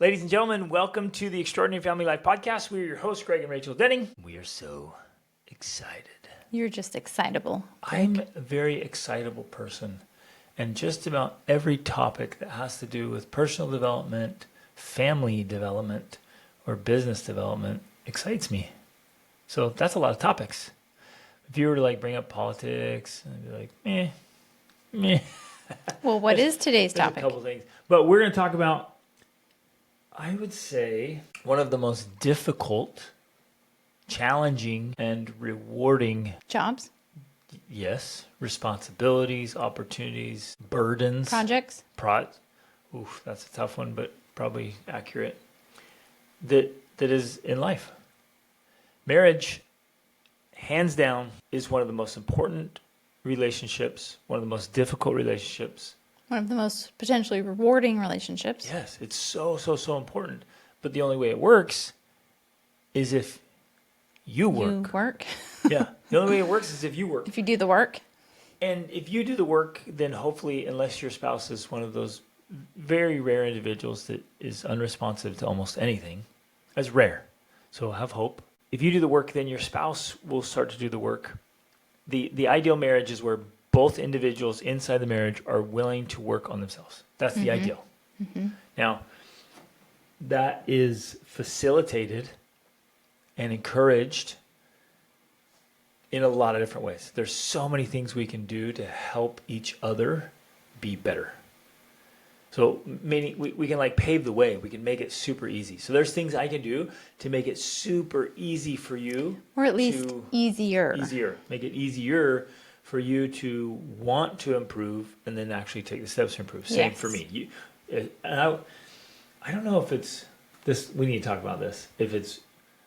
Ladies and gentlemen, welcome to the Extraordinary Family Life Podcast. We're your hosts, Greg and Rachel Denning. We are so excited. You're just excitable, Greg. I'm a very excitable person, and just about every topic that has to do with personal development, family development, or business development excites me. So that's a lot of topics. If you were to bring up politics, I'd be like, meh. Well, what is today's There's topic? a couple things. But we're going to talk about, I would say, one of the most difficult, challenging, and rewarding, Jobs? yes, responsibilities, opportunities, burdens. Projects? Oof, that's a tough one, but probably accurate. That is in life. Marriage, hands down, is one of the most important relationships, one of the most difficult relationships. One of the most potentially rewarding relationships. Yes, it's so important. But the only way it works is if you work. You work. Yeah, the only way it works is if you work. If you do the work. And if you do the work, then hopefully, unless your spouse is one of those very rare individuals that is unresponsive to almost anything, that's rare. So have hope. If you do the work, then your spouse will start to do the work. The ideal marriage is where both individuals inside the marriage are willing to work on themselves. That's the ideal. Now, that is facilitated and encouraged in a lot of different ways. There's so many things we can do to help each other be better. So meaning we can pave the way. We can make it super easy. So there's things I can do to make it super easy for you. Or at least easier. Make it easier for you to want to improve and then actually take the steps to improve. Same for me. I don't know if it's this. We need to talk about this. If it's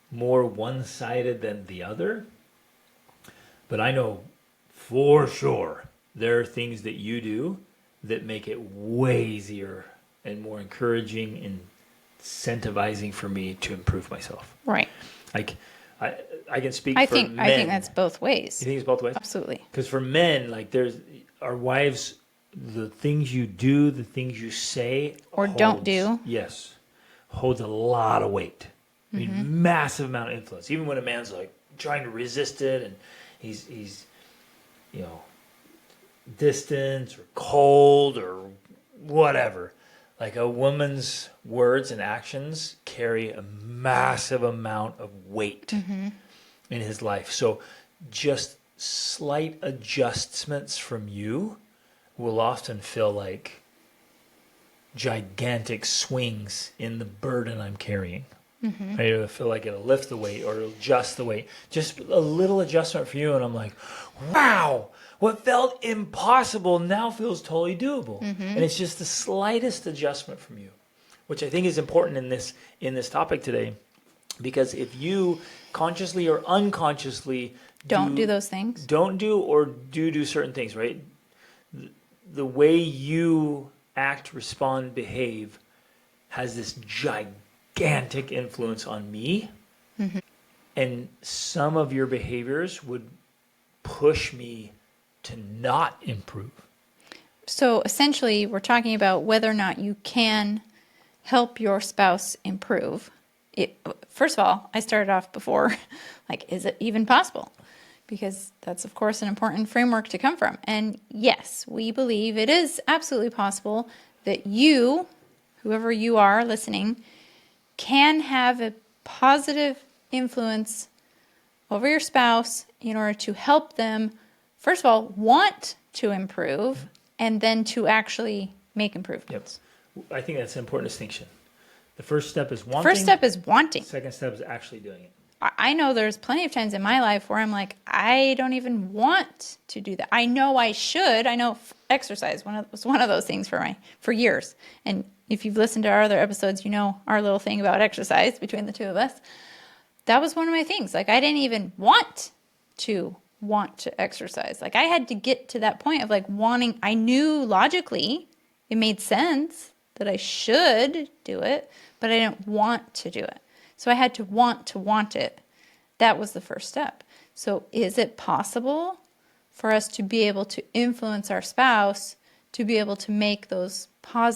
more one-sided than the other. But I know for sure there are things that you do that make it way easier and more encouraging and incentivizing for me to improve myself. Right. I can speak for men. I think that's both ways. You think it's both ways? Absolutely. Because for men, there's our wives, the things you do, the things you say Or don't do. Yes. Holds a lot of weight. I mean, massive amount of influence. Even when a man's trying to resist it and he's distant or cold or whatever. A woman's words and actions carry a massive amount of weight in his life. So just slight adjustments from you will often feel like gigantic swings in the burden I'm carrying. I either feel like it'll lift the weight or it'll adjust the weight. Just a little adjustment for you, and I'm like, wow, what felt impossible now feels totally doable. And it's just the slightest adjustment from you, which I think is important in this topic today, because if you consciously or unconsciously Don't do those things. Don't do or do certain things, right? The way you act, respond, behave has this gigantic influence on me. And some of your behaviors would push me to not improve. So essentially, we're talking about whether or not you can help your spouse improve. First of all, I started off before, is it even possible? Because that's, of course, an important framework to come from. And yes, we believe it is absolutely possible that you, whoever you are listening, can have a positive influence over your spouse in order to help them, first of all, want to improve, and then to actually make improvements. Yep. I think that's an important distinction. The first step is wanting. First step is wanting. Second step is actually doing it. I know there's plenty of times in my life where I'm like, I don't even want to do that. I know I should. I know exercise was one of those things for years. And if you've listened to our other episodes, you know our little thing about exercise between the two of us. That was one of my things. I didn't even want to exercise. I had to get to that point of wanting. I knew logically it made sense that I should do it, but I didn't want to do it. So I had to want it. That was the first step. So is it possible for us to be able to influence our spouse to be able to make those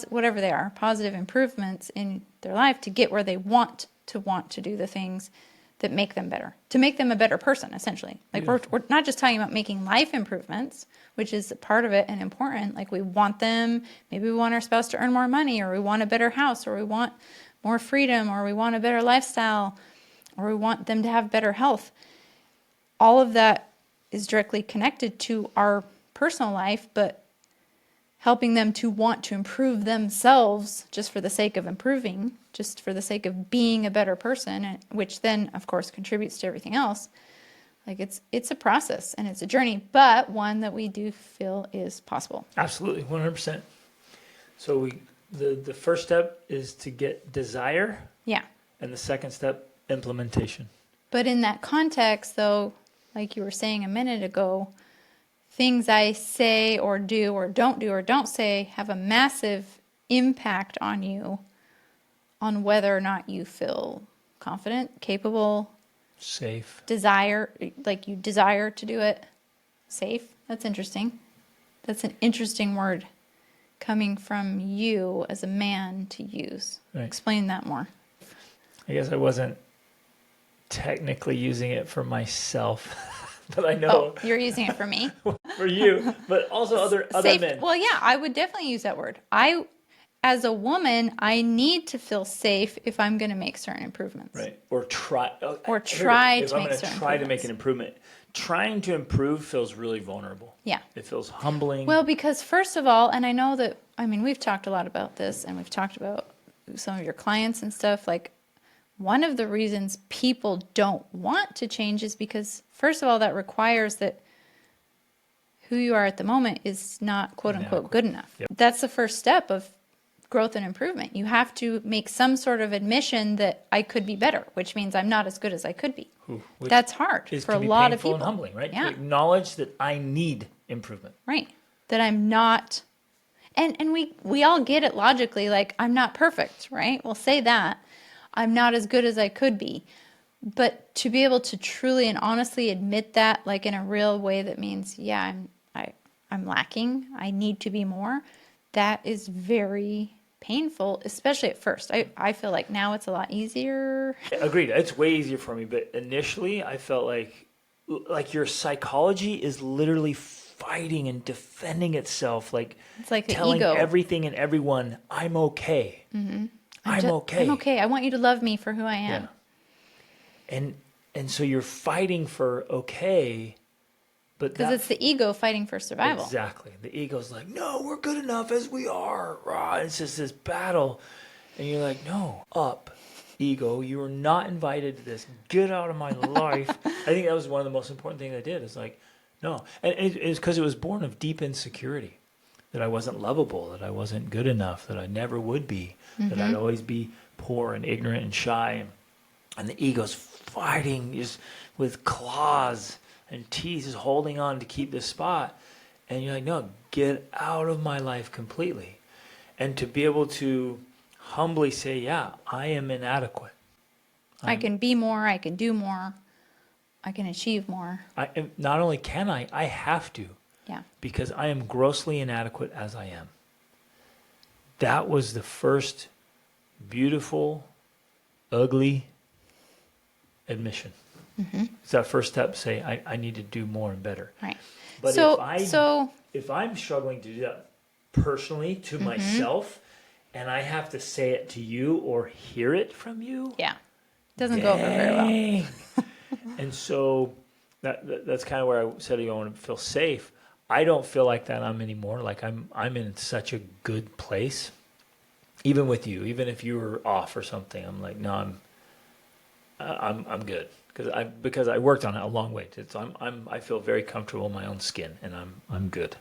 whatever they are, positive improvements in their life to get where they want to do the things that make them better, to make them a better person, essentially. Like we're not just talking about making life improvements, which is a part of it and important. Like we want them, maybe we want our spouse to earn more money, or we want a better house, or we want more freedom, or we want a better lifestyle, or we want them to have better health. All of that is directly connected to our personal life, but helping them to want to improve themselves just for the sake of improving, just for the sake of being a better person, which then, of course, contributes to everything else. Like it's a process and it's a journey, but one that we do feel is possible. Absolutely, 100%. So the first step is to get desire. Yeah. And the second step, implementation. But in that context, though, like you were saying a minute ago, things I say or don't say have a massive impact on you, on whether or not you feel confident, capable, safe, like you desire to do it. Safe. That's interesting. That's an interesting word coming from you as a man to use. Right. Explain that more. I guess I wasn't technically using it for myself, but I know you're using it for me. For you, but also other men. Well, yeah, I would definitely use that word. As a woman, I need to feel safe if I'm going to make certain improvements. Right. Or try to make certain improvements. If I'm going to try to make an improvement, trying to improve feels really vulnerable. Yeah. It feels humbling. Well, because first of all, and I know that, we've talked a lot about this, and we've talked about some of your clients and stuff, like one of the reasons people don't want to change is because, first of all, that requires that who you are at the moment is not quote unquote good enough. Yep. That's the first step of growth and improvement. You have to make some sort of admission that I could be better, which means I'm not as good as I could be. That's hard for a lot of people. And humbling, right? Yeah. To acknowledge that I need improvement. Right. That I'm not, and we all get it logically, like I'm not perfect, right? We'll say that. I'm not as good as I could be. But to be able to truly and honestly admit that, like in a real way that means, yeah, I'm lacking, I need to be more, that is very painful, especially at first. I feel like now it's a lot easier. Agreed. It's way easier for me, but initially I felt like your psychology is literally fighting and defending itself, like it's like telling the ego. Everything and everyone, I'm okay. Mm-hmm. I'm okay. I'm okay. I want you to love me for who I am. Yeah. And so you're fighting for okay, but because it's the ego fighting for survival. Exactly. The ego's like, no, we're good enough as we are. It's just this battle. And you're like, no, up, ego. You are not invited to this. Get out of my life. I think that was one of the most important things I did. It's like, no. And it's because it was born of deep insecurity. That I wasn't lovable, that I wasn't good enough, that I never would be, that I'd always be poor and ignorant and shy. And the ego's fighting just with claws and teeth, just holding on to keep this spot. And you're like, no, get out of my life completely. And to be able to humbly say, yeah, I am inadequate. I can be more, I can do more, I can achieve more. Not only can I have to. Yeah. Because I am grossly inadequate as I am. That was the first beautiful, ugly admission. Mm-hmm. It's that first step, say, I need to do more and better. Right. But if I'm struggling to do that personally to myself, and I have to say it to you or hear it from you. Yeah. Doesn't go over very well. And so that's kind of where I said I want to feel safe. I don't feel like that anymore. Like I'm in such a good place. Even with you, even if you were off or something, I'm like, no, I'm good because I worked on it a long way. So I feel very comfortable in my own skin, and I'm good.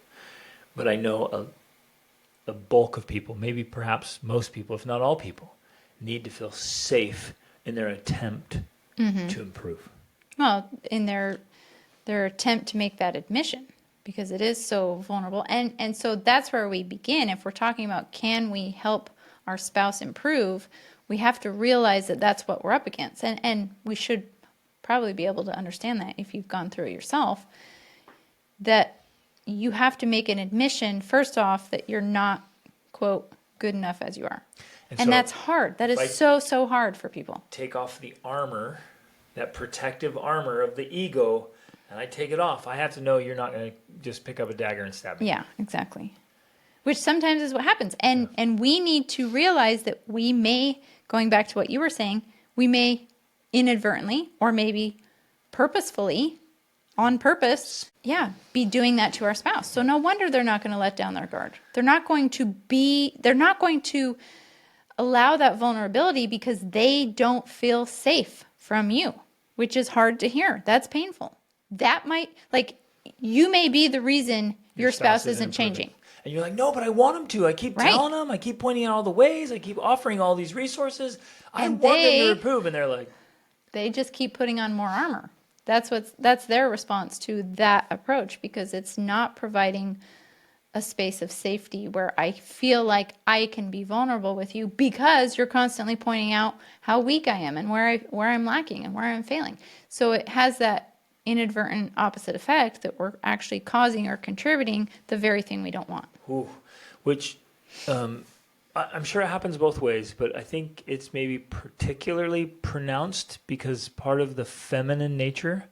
But I know a bulk of people, maybe perhaps most people, if not all people, need to feel safe in their attempt to improve. Well, in their attempt to make that admission. Because it is so vulnerable. And so that's where we begin. If we're talking about can we help our spouse improve, we have to realize that that's what we're up against. And we should probably be able to understand that if you've gone through it yourself, that you have to make an admission, first off, that you're not quote, good enough as you are. And And so that's hard. That is so hard for people. take off the armor, that protective armor of the ego, and I take it off. I have to know you're not going to just pick up a dagger and stab me. Yeah, exactly. Which sometimes is what happens. And we need to realize that we may, going back to what you were saying, we may inadvertently or maybe purposefully, on purpose, be doing that to our spouse. So no wonder they're not going to let down their guard. They're not going to allow that vulnerability because they don't feel safe from you, which is hard to hear. That's painful. That might, like, you may be the reason your spouse isn't changing. And you're like, no, but I want them to. I keep telling them. I keep pointing out all the ways. I keep offering all these resources. I want them to improve. And they're like, they just keep putting on more armor. That's their response to that approach, because it's not providing a space of safety where I feel like I can be vulnerable with you, because you're constantly pointing out how weak I am and where I'm lacking and where I'm failing. So it has that inadvertent opposite effect that we're actually causing or contributing the very thing we don't want. ooh, which I'm sure it happens both ways, but I think it's maybe particularly pronounced because part of the feminine nature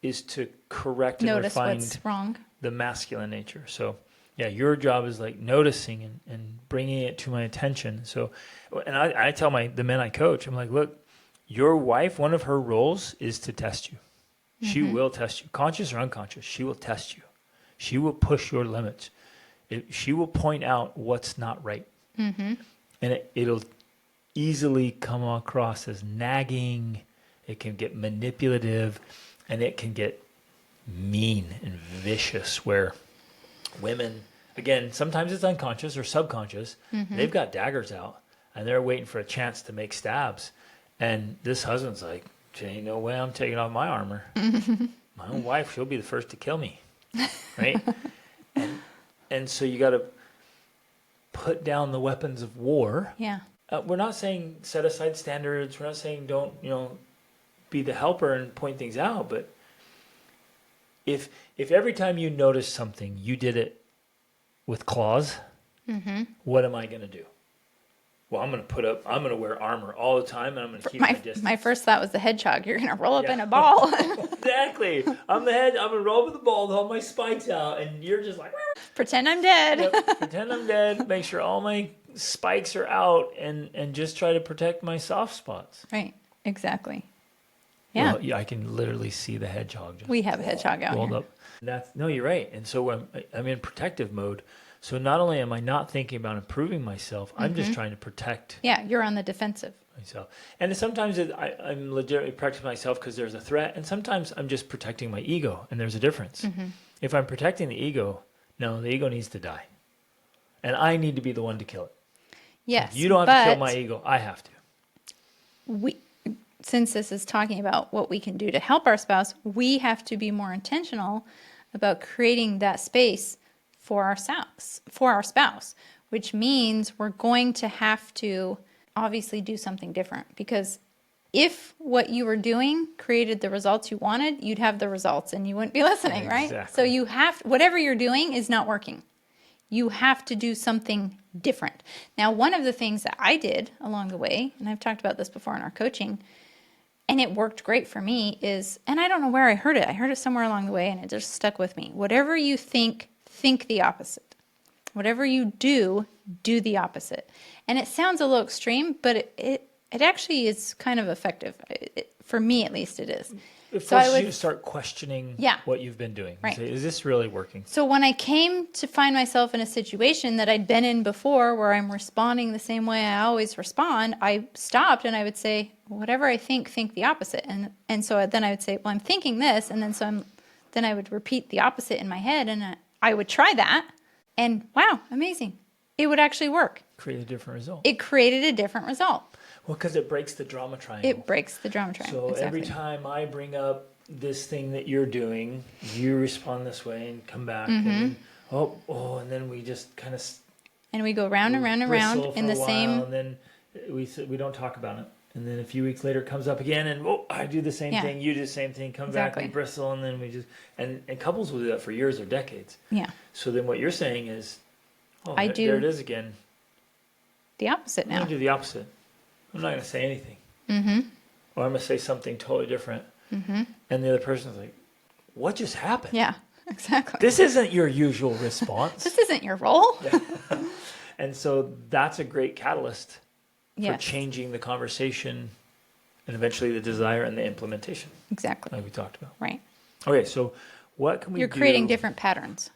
is to correct and Notice refine what's wrong. the masculine nature. So yeah, your job is like noticing and bringing it to my attention. So, and I tell the men I coach, I'm like, look, your wife, one of her roles is to test you. She will test you, conscious or unconscious. She will test you. She will push your limits. She will point out what's not right. And it'll easily come across as nagging. It can get manipulative, and it can get mean and vicious, where women, again, sometimes it's unconscious or subconscious. They've got daggers out and they're waiting for a chance to make stabs. And this husband's like, there ain't no way I'm taking off my armor. My own wife, she'll be the first to kill me. Right? and so you got to put down the weapons of war. Yeah. We're not saying set aside standards. We're not saying don't, be the helper and point things out. But if every time you notice something, you did it with claws, what am I going to do? Well, I'm going to wear armor all the time, and I'm going to keep my distance. My first thought was the hedgehog. You're going to roll up in a ball. Exactly. I'm the head. I'm going to roll with the ball, hold my spikes out, and you're just like, pretend I'm dead. Yep, pretend I'm dead. Make sure all my spikes are out, and just try to protect my soft spots. Right. Exactly. Yeah. Well, I can literally see the hedgehog. We have a hedgehog out rolled here. up. No, you're right. And so I'm in protective mode. So not only am I not thinking about improving myself, I'm just trying to protect Yeah, you're on the defensive. myself. And sometimes I'm legitimately protecting myself because there's a threat, and sometimes I'm just protecting my ego, and there's a difference. If I'm protecting the ego, no, the ego needs to die. And I need to be the one to kill it. Yes. You don't have to kill my ego. I have to. Since this is talking about what we can do to help our spouse, we have to be more intentional about creating that space for our spouse, which means we're going to have to obviously do something different, because if what you were doing created the results you wanted, you'd have the results and you wouldn't be listening, right? So whatever you're doing is not working. You have to do something different. Now, one of the things that I did along the way, and I've talked about this before in our coaching, and it worked great for me, is, and I don't know where I heard it. I heard it somewhere along the way, and it just stuck with me. Whatever you think the opposite. Whatever you do the opposite. And it sounds a little extreme, but it actually is kind of effective. For me, at least, it is. It forces you to start questioning what you've been doing. Right. Say, is this really working? So when I came to find myself in a situation that I'd been in before, where I'm responding the same way I always respond, I stopped and I would say, whatever I think the opposite. And so then I would say, well, I'm thinking this, and then I would repeat the opposite in my head, and I would try that, and wow, amazing. It would actually work. Create a different result. It created a different result. Well, because it breaks the drama triangle. It breaks the drama triangle. So every time I bring up this thing that you're doing, you respond this way and come back. And then, and then we just kind of... And we go round and round and round in the same... And then we don't talk about it. And then a few weeks later it comes up again, and I do the same thing, you do the same thing, come back, we bristle, and then we just... And couples will do that for years or decades. Yeah. So then what you're saying is, there it is again. the opposite I'm now. going to do the opposite. I'm not going to say anything. Mm-hmm. Or I'm going to say something totally different. Mm-hmm. And the other person's like, what just happened? Yeah, exactly. This isn't your usual response. This isn't your role. Yeah. And so that's a great catalyst for Yes, changing the conversation and eventually the desire and the implementation, exactly. like we talked about. Right. Okay, so what can we do? You're creating different patterns.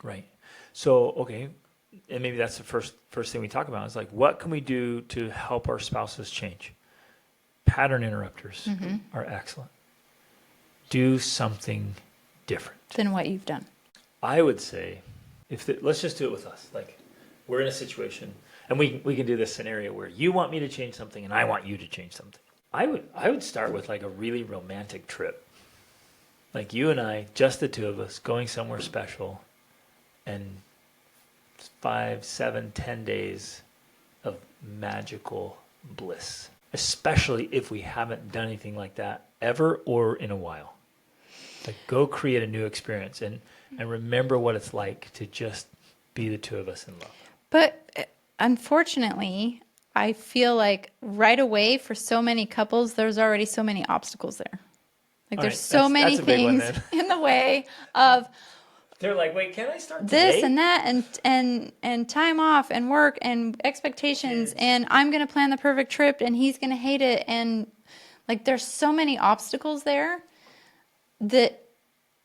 Right. So, okay, and maybe that's the first thing we talk about is like, what can we do to help our spouses change? Pattern interrupters are excellent. Do something different. Than what you've done. I would say, let's just do it with us. Like, we're in a situation, and we can do this scenario where you want me to change something, and I want you to change something. I would start with like a really romantic trip, like you and I, just the two of us, going somewhere special, and 5, 7, 10 days of magical bliss. Especially if we haven't done anything like that ever or in a while. Like, go create a new experience and remember what it's like to just be the two of us in love. But unfortunately, I feel like right away for so many couples, there's already so many obstacles there. Like, All there's right, so many that's a big one, things in the way of They're like, wait, can I start this today? and that and time off and work and expectations Kids. and I'm going to plan the perfect trip and he's going to hate it, and like there's so many obstacles there that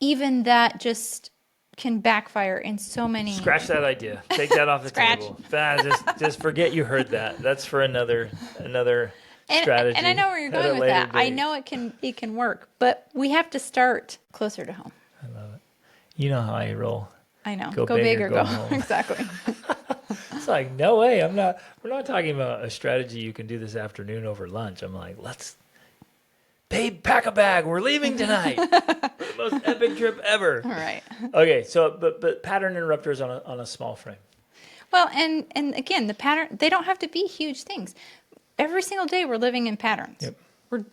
even that just can backfire in so many. Scratch that idea. Take that off the Scratch. table. Just forget you heard that. That's for another strategy. And I know where you're at a going with later that. I date. know it can work, but we have to start closer to home. You know how I roll. I know. Go Go big big or or go go. home. Exactly. It's like, no way. We're not talking about a strategy you can do this afternoon over lunch. I'm like, babe, pack a bag. We're leaving tonight. For the most epic trip ever. All right. Okay, so but pattern interrupters on a small frame. Well, and again, the pattern, they don't have to be huge things. Every single day we're living in patterns. Yep.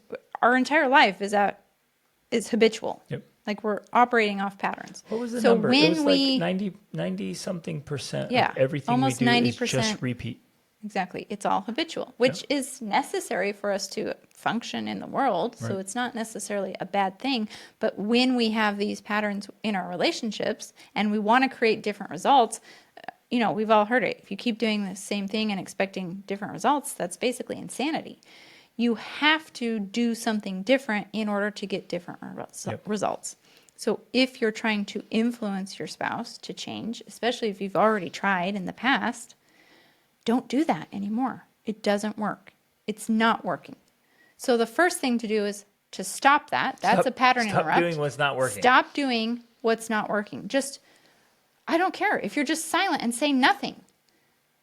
Our entire life is habitual. Yep. Like, we're operating off patterns. What was the so number? When It was we, like 90 something percent Yeah, of everything almost we do is 90%. just repeat. Exactly. It's all habitual, which is necessary for us to function in the world. So Right. it's not necessarily a bad thing. But when we have these patterns in our relationships and we want to create different results, we've all heard it. If you keep doing the same thing and expecting different results, that's basically insanity. You have to do something different in order to get different results. So if you're trying to influence your spouse to change, especially if you've already tried in the past, don't do that anymore. It doesn't work. It's not working. So the first thing to do is to stop that. That's a pattern interrupt. Stop doing what's not working. Stop doing what's not working. I don't care if you're just silent and say nothing.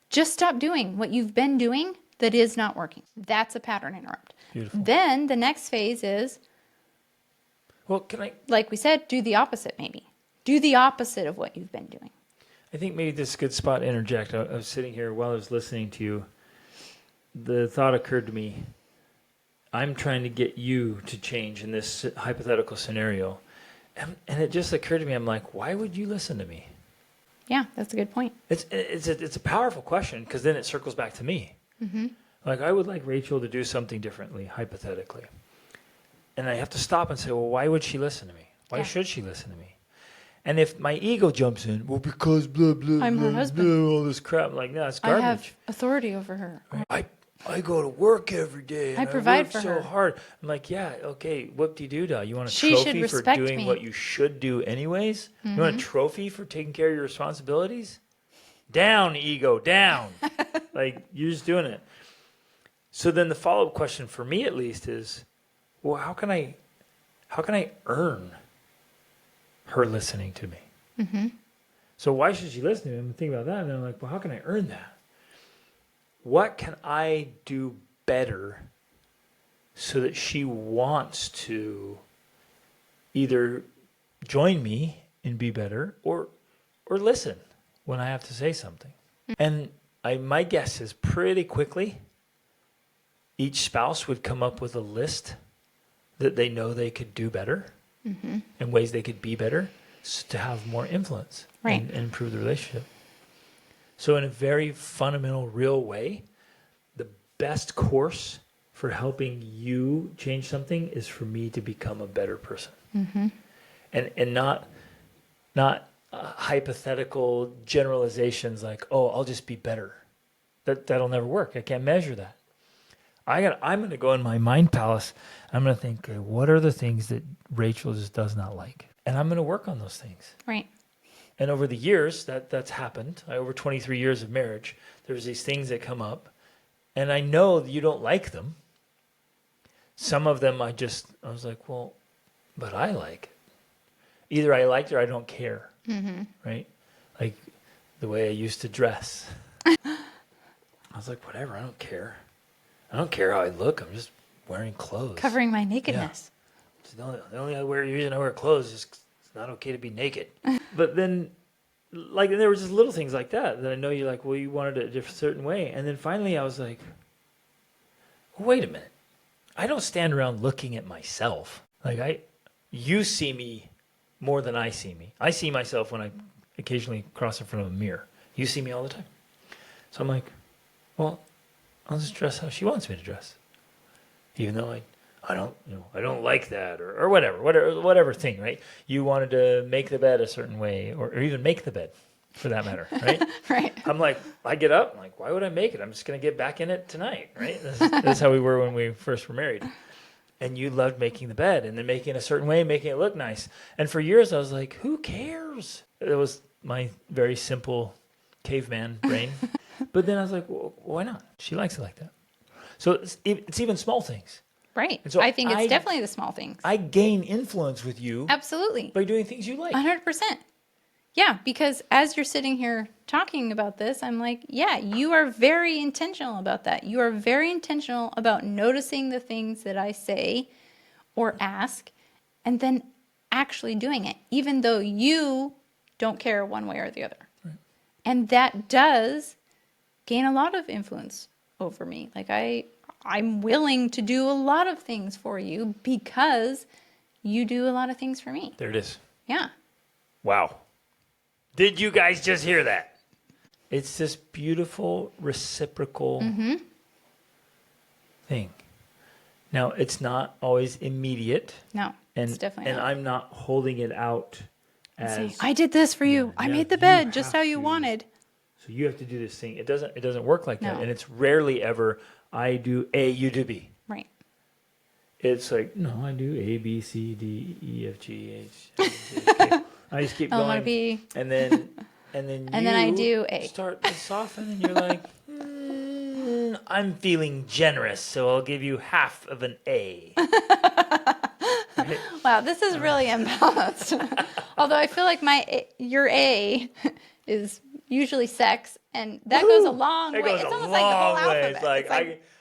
Just stop doing what you've been doing that is not working. That's a pattern interrupt. Beautiful. Then the next phase is, Well, can I? like we said, do the opposite maybe. Do the opposite of what you've been doing. I think maybe this is a good spot to interject. I was sitting here while I was listening to you. The thought occurred to me. I'm trying to get you to change in this hypothetical scenario. And it just occurred to me, I'm like, why would you listen to me? Yeah, that's a good point. It's a powerful question, because then it circles back to me. Mm-hmm. Like, I would like Rachel to do something differently, hypothetically. And I have to stop and say, well, why would she listen to me? Why should she listen to me? And if my ego jumps in, well, because blah, blah, I'm her blah, husband. blah, all this crap. I'm like, no, it's garbage. I have authority over her. I go to work every day. And I provide work for so her. hard. I'm like, yeah, okay, whoop-de-doo-dah. You want a She should trophy for respect doing me. what you should do anyways? You want a trophy for taking care of your responsibilities? Down, ego, down. Like, you're just doing it. So then the follow-up question for me at least is, well, how can I earn her listening to me? Mm-hmm. So why should she listen to me? I'm thinking about that, and I'm like, well, how can I earn that? What can I do better so that she wants to either join me and be better or listen when I have to say something? And my guess is pretty quickly each spouse would come up with a list that they know they could do better and ways they could be better to have more influence Right. and improve the relationship. So in a very fundamental, real way, the best course for helping you change something is for me to become a better person. And not hypothetical generalizations like, oh, I'll just be better. That'll never work. I can't measure that. I'm going to go in my mind palace. I'm going to think, okay, what are the things that Rachel just does not like? And I'm going to work on those things. Right. And over the years, that's happened. Over 23 years of marriage, there's these things that come up. And I know that you don't like them. Some of them I was like, well, but I like it. Either I liked it or I don't care. Right? Like the way I used to dress. I was like, whatever, I don't care. I don't care how I look. I'm just wearing clothes. Covering my nakedness. Yeah. The only reason I wear clothes is 'cause it's not okay to be naked. But then, like, there were just little things like that I know you're like, well, you wanted it a different certain way. And then finally I was like, wait a minute. I don't stand around looking at myself. Like, you see me more than I see me. I see myself when I occasionally cross in front of a mirror. You see me all the time. So I'm like, well, I'll just dress how she wants me to dress. Even though I don't like that or whatever thing, right? You wanted to make the bed a certain way or even make the bed for that matter, right? Right. I'm like, I get up, I'm like, why would I make it? I'm just going to get back in it tonight, right? That's how we were when we first were married. And you loved making the bed and then making it a certain way, making it look nice. And for years I was like, who cares? It was my very simple caveman brain. But then I was like, well, why not? She likes it like that. So it's even small things. Right. And so I think it's definitely the small things. I gain influence with you. Absolutely. By doing things you like. 100%. Yeah, because as you're sitting here talking about this, I'm like, yeah, you are very intentional about that. You are very intentional about noticing the things that I say or ask and then actually doing it, even though you don't care one way or the other. Right. And that does gain a lot of influence over me. Like I'm willing to do a lot of things for you because you do a lot of things for me. There it is. Yeah. Wow. Did you guys just hear that? It's this beautiful reciprocal thing. Now, it's not always immediate. No, it's definitely not. And I'm not holding it out as... I did this for you. I made the bed just how you wanted. So you have to do this thing. It doesn't work like that. No. And it's rarely ever, I do A, you do B. Right. It's like, no, I do A, B, C, D, E, F, G, H, I, J, K. I just keep going. B. And then I do A. Start to soften and you're like, I'm feeling generous, so I'll give you half of an A. Right? Wow, this is really imbalanced. Although I feel like your A is usually sex, and that goes a long way. It's almost like the whole alphabet. It's like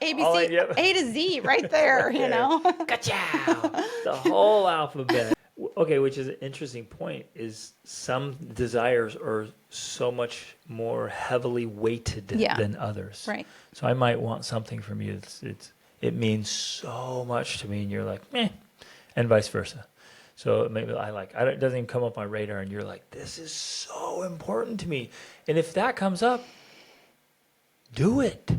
A, B, C, A to Z right there, you know? Ka-chow! The whole alphabet. Okay, which is an interesting point, is some desires are so much more heavily weighted than others. Right. So I might want something from you. It means so much to me, and you're like, meh, and vice versa. So maybe it doesn't even come up on my radar, and you're like, this is so important to me. And if that comes up, do it.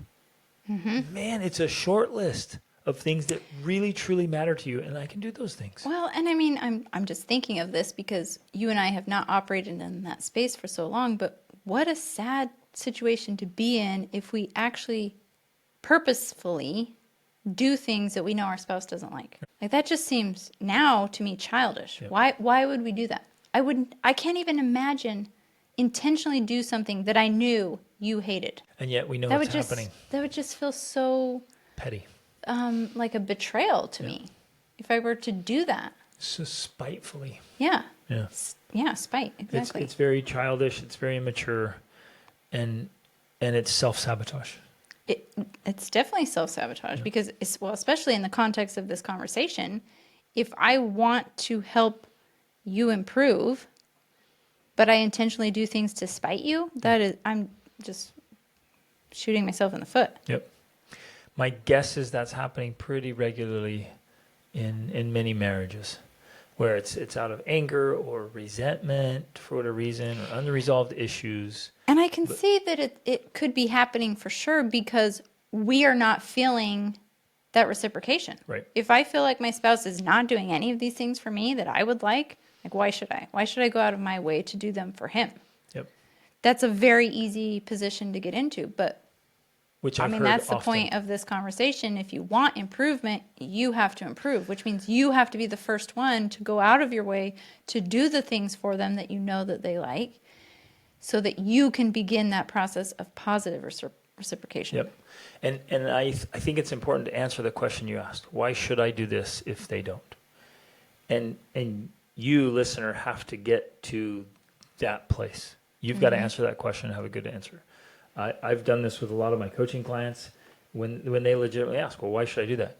Mm-hmm. Man, it's a short list of things that really, truly matter to you, and I can do those things. Well, and I mean, I'm just thinking of this because you and I have not operated in that space for so long, but what a sad situation to be in if we actually purposefully do things that we know our spouse doesn't like. Like that just seems now to me childish. Yep. Why would we do that? I can't even imagine intentionally do something that I knew you hated. And yet we know it's happening. That would just feel so petty. Like a betrayal to me if I were to do that. So spitefully. Yeah. Yeah. Yeah, spite. Exactly. It's very childish. It's very immature, and it's self-sabotage. It's definitely self-sabotage because especially in the context of this conversation, if I want to help you improve, but I intentionally do things to spite you, I'm just shooting myself in the foot. Yep. My guess is that's happening pretty regularly in many marriages where it's out of anger or resentment for whatever reason or unresolved issues. And I can see that it could be happening for sure because we are not feeling that reciprocation. Right. If I feel like my spouse is not doing any of these things for me that I would like, why should I? Why should I go out of my way to do them for him? Yep. That's a very easy position to get into, but Which I I've mean, heard that's the often. point of this conversation. If you want improvement, you have to improve, which means you have to be the first one to go out of your way to do the things for them that you know that they like so that you can begin that process of positive reciprocation. Yep. And I think it's important to answer the question you asked. Why should I do this if they don't? And you, listener, have to get to that place. You've got to answer that question and have a good answer. I've done this with a lot of my coaching clients when they legitimately ask, well, why should I do that?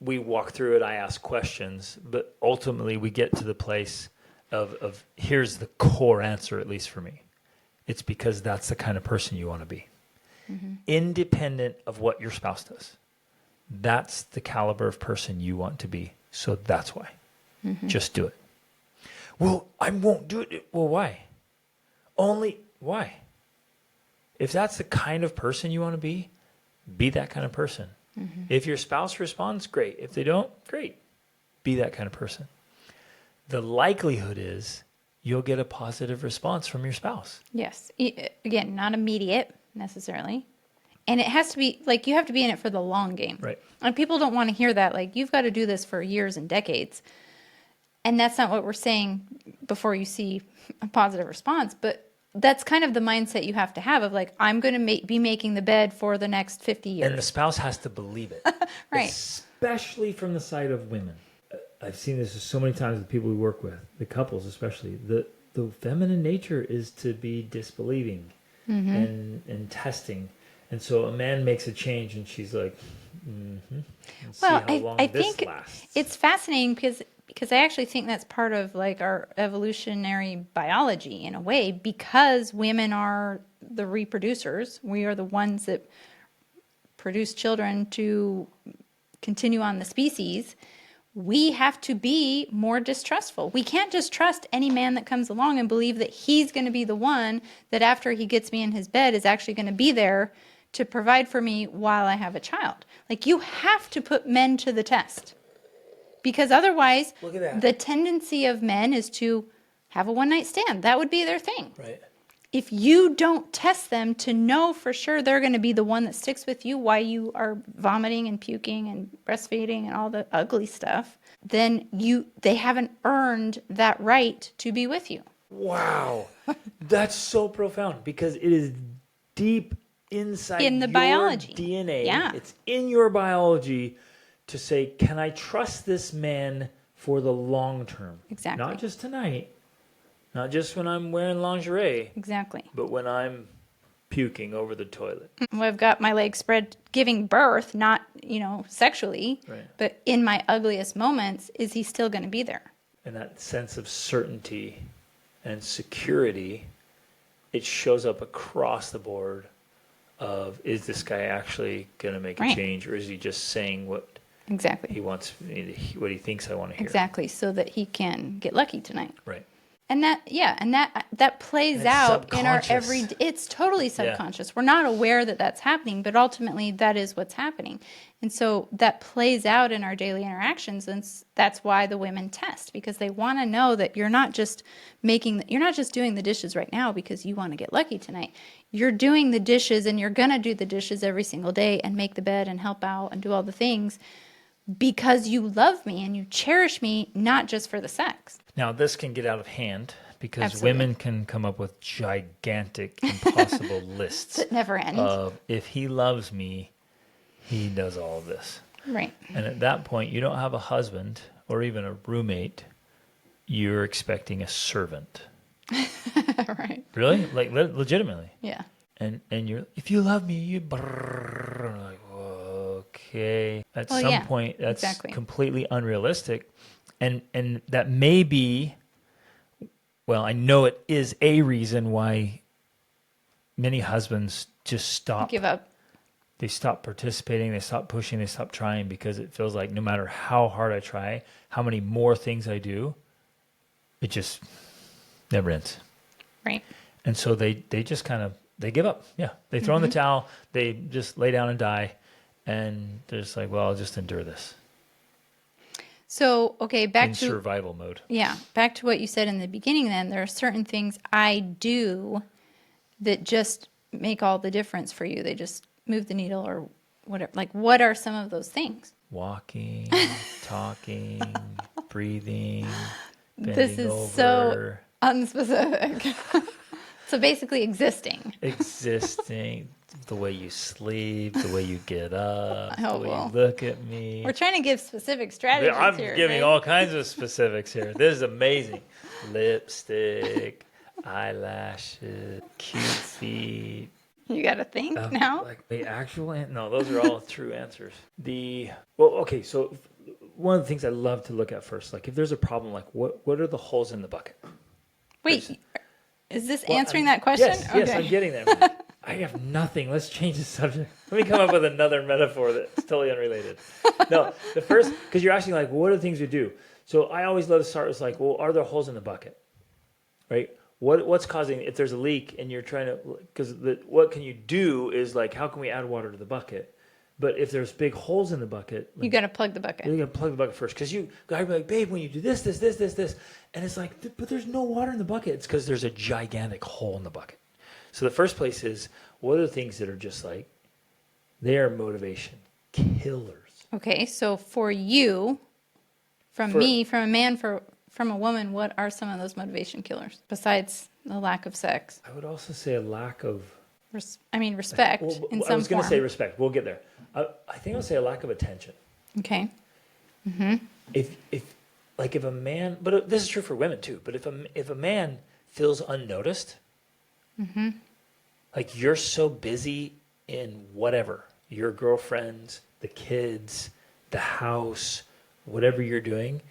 We walk through it, I ask questions, but ultimately we get to the place of here's the core answer, at least for me. It's because that's the kind of person you want to be. Independent of what your spouse does. That's the caliber of person you want to be. So that's why. Just do it. Well, I won't do it. Well, why? Only why? If that's the kind of person you want to be that kind of person. If your spouse responds, great. If they don't, great. Be that kind of person. The likelihood is you'll get a positive response from your spouse. Yes. Again, not immediate necessarily. And it has to be like you have to be in it for the long game. Right. And people don't want to hear that. Like you've got to do this for years and decades. And that's not what we're saying before you see a positive response. But that's kind of the mindset you have to have of like, I'm going to be making the bed for the next 50 years. And the spouse has to believe it. Right. Especially from the side of women. I've seen this so many times with people we work with, the couples especially. The feminine nature is to be disbelieving and testing. And so a man makes a change and she's like, Let's Well, see how long I this think lasts. it's fascinating because I actually think that's part of like our evolutionary biology in a way, because women are the reproducers. We are the ones that produce children to continue on the species. We have to be more distrustful. We can't just trust any man that comes along and believe that he's going to be the one that after he gets me in his bed is actually going to be there to provide for me while I have a child. Like you have to put men to the test. Because otherwise, Look at that. the tendency of men is to have a one-night stand. That would be their thing. Right. If you don't test them to know for sure they're going to be the one that sticks with you while you are vomiting and puking and breastfeeding and all the ugly stuff, then they haven't earned that right to be with you. Wow. That's so profound because it is deep inside In the your biology. DNA. Yeah. It's in your biology to say, can I trust this man for the long term? Exactly. Not just tonight, not just when I'm wearing lingerie, Exactly. but when I'm puking over the toilet. I've got my legs spread giving birth, not, sexually, Right. but in my ugliest moments, is he still going to be there? And that sense of certainty and security, it shows up across the board of, is this guy actually going to make a Right. change, or is he just saying what Exactly. he wants, what he thinks I want to hear? Exactly. So that he can get lucky tonight. Right. And that plays It's out in our subconscious. it's totally subconscious. We're not aware that that's happening, but ultimately that is what's happening. And so that plays out in our daily interactions, and that's why the women test, because they want to know that you're not just doing the dishes right now because you want to get lucky tonight. You're doing the dishes, and you're going to do the dishes every single day and make the bed and help out and do all the things because you love me and you cherish me, not just for the sex. Now, this can get out of hand because Absolutely. women can come up with gigantic, impossible lists That never end. of, if he loves me, he does all of this. Right. And at that point, you don't have a husband or even a roommate. You're expecting a servant. Right. Really? Like, legitimately. Yeah. And you're, if you love me, you brrr, like, okay. At Well, some yeah, point, that's exactly. completely unrealistic. And that may be, well, I know it is a reason why many husbands just stop Give up. they stop participating, they stop pushing, they stop trying, because it feels like no matter how hard I try, how many more things I do, it just never ends. Right. And so they just kind of, they give up. Yeah. They throw in the towel, they just lay down and die. And they're just like, well, I'll just endure this. So, okay, back in to survival mode. Yeah, back to what you said in the beginning then. There are certain things I do that just make all the difference for you. They just move the needle or whatever. Like, what are some of those things? Walking, talking, breathing, bending This is over. so unspecific. So basically existing. Existing, the way you sleep, the way you get up, Oh, the way well. you look at me. We're trying to give specific strategies I'm here. giving Dave. all kinds of specifics here. This is amazing. Lipstick, eyelashes, cute feet. You got to think now. Like the actual no, those are all true answers. Okay, so one of the things I love to look at first, like if there's a problem, like what are the holes in the bucket? Wait, is this answering that question? Yes, I'm getting there. I have nothing. Let's change the subject. Let me come up with another metaphor that's totally unrelated. No, the first, because you're asking like, what are the things you do? So I always love to start with like, well, are there holes in the bucket? Right? What's causing, if there's a leak and you're trying to, because what can you do is like, how can we add water to the bucket? But if there's big holes in the bucket, like, You got to plug the bucket. you got to plug the bucket first. Because you got to be like, babe, when you do this, and it's like, but there's no water in the bucket. It's because there's a gigantic hole in the bucket. So the first place is, what are the things that are just like, they are motivation killers. Okay, so for you, from me, from a man, from a woman, what are some of those motivation killers besides the lack of sex? I would also say a lack of, respect in some I was going to form. say respect. We'll get there. I think I'll say a lack of attention. Okay. If a man, but this is true for women too. But if a man feels unnoticed, like you're so busy in whatever, your girlfriends, the kids, the house, whatever you're doing,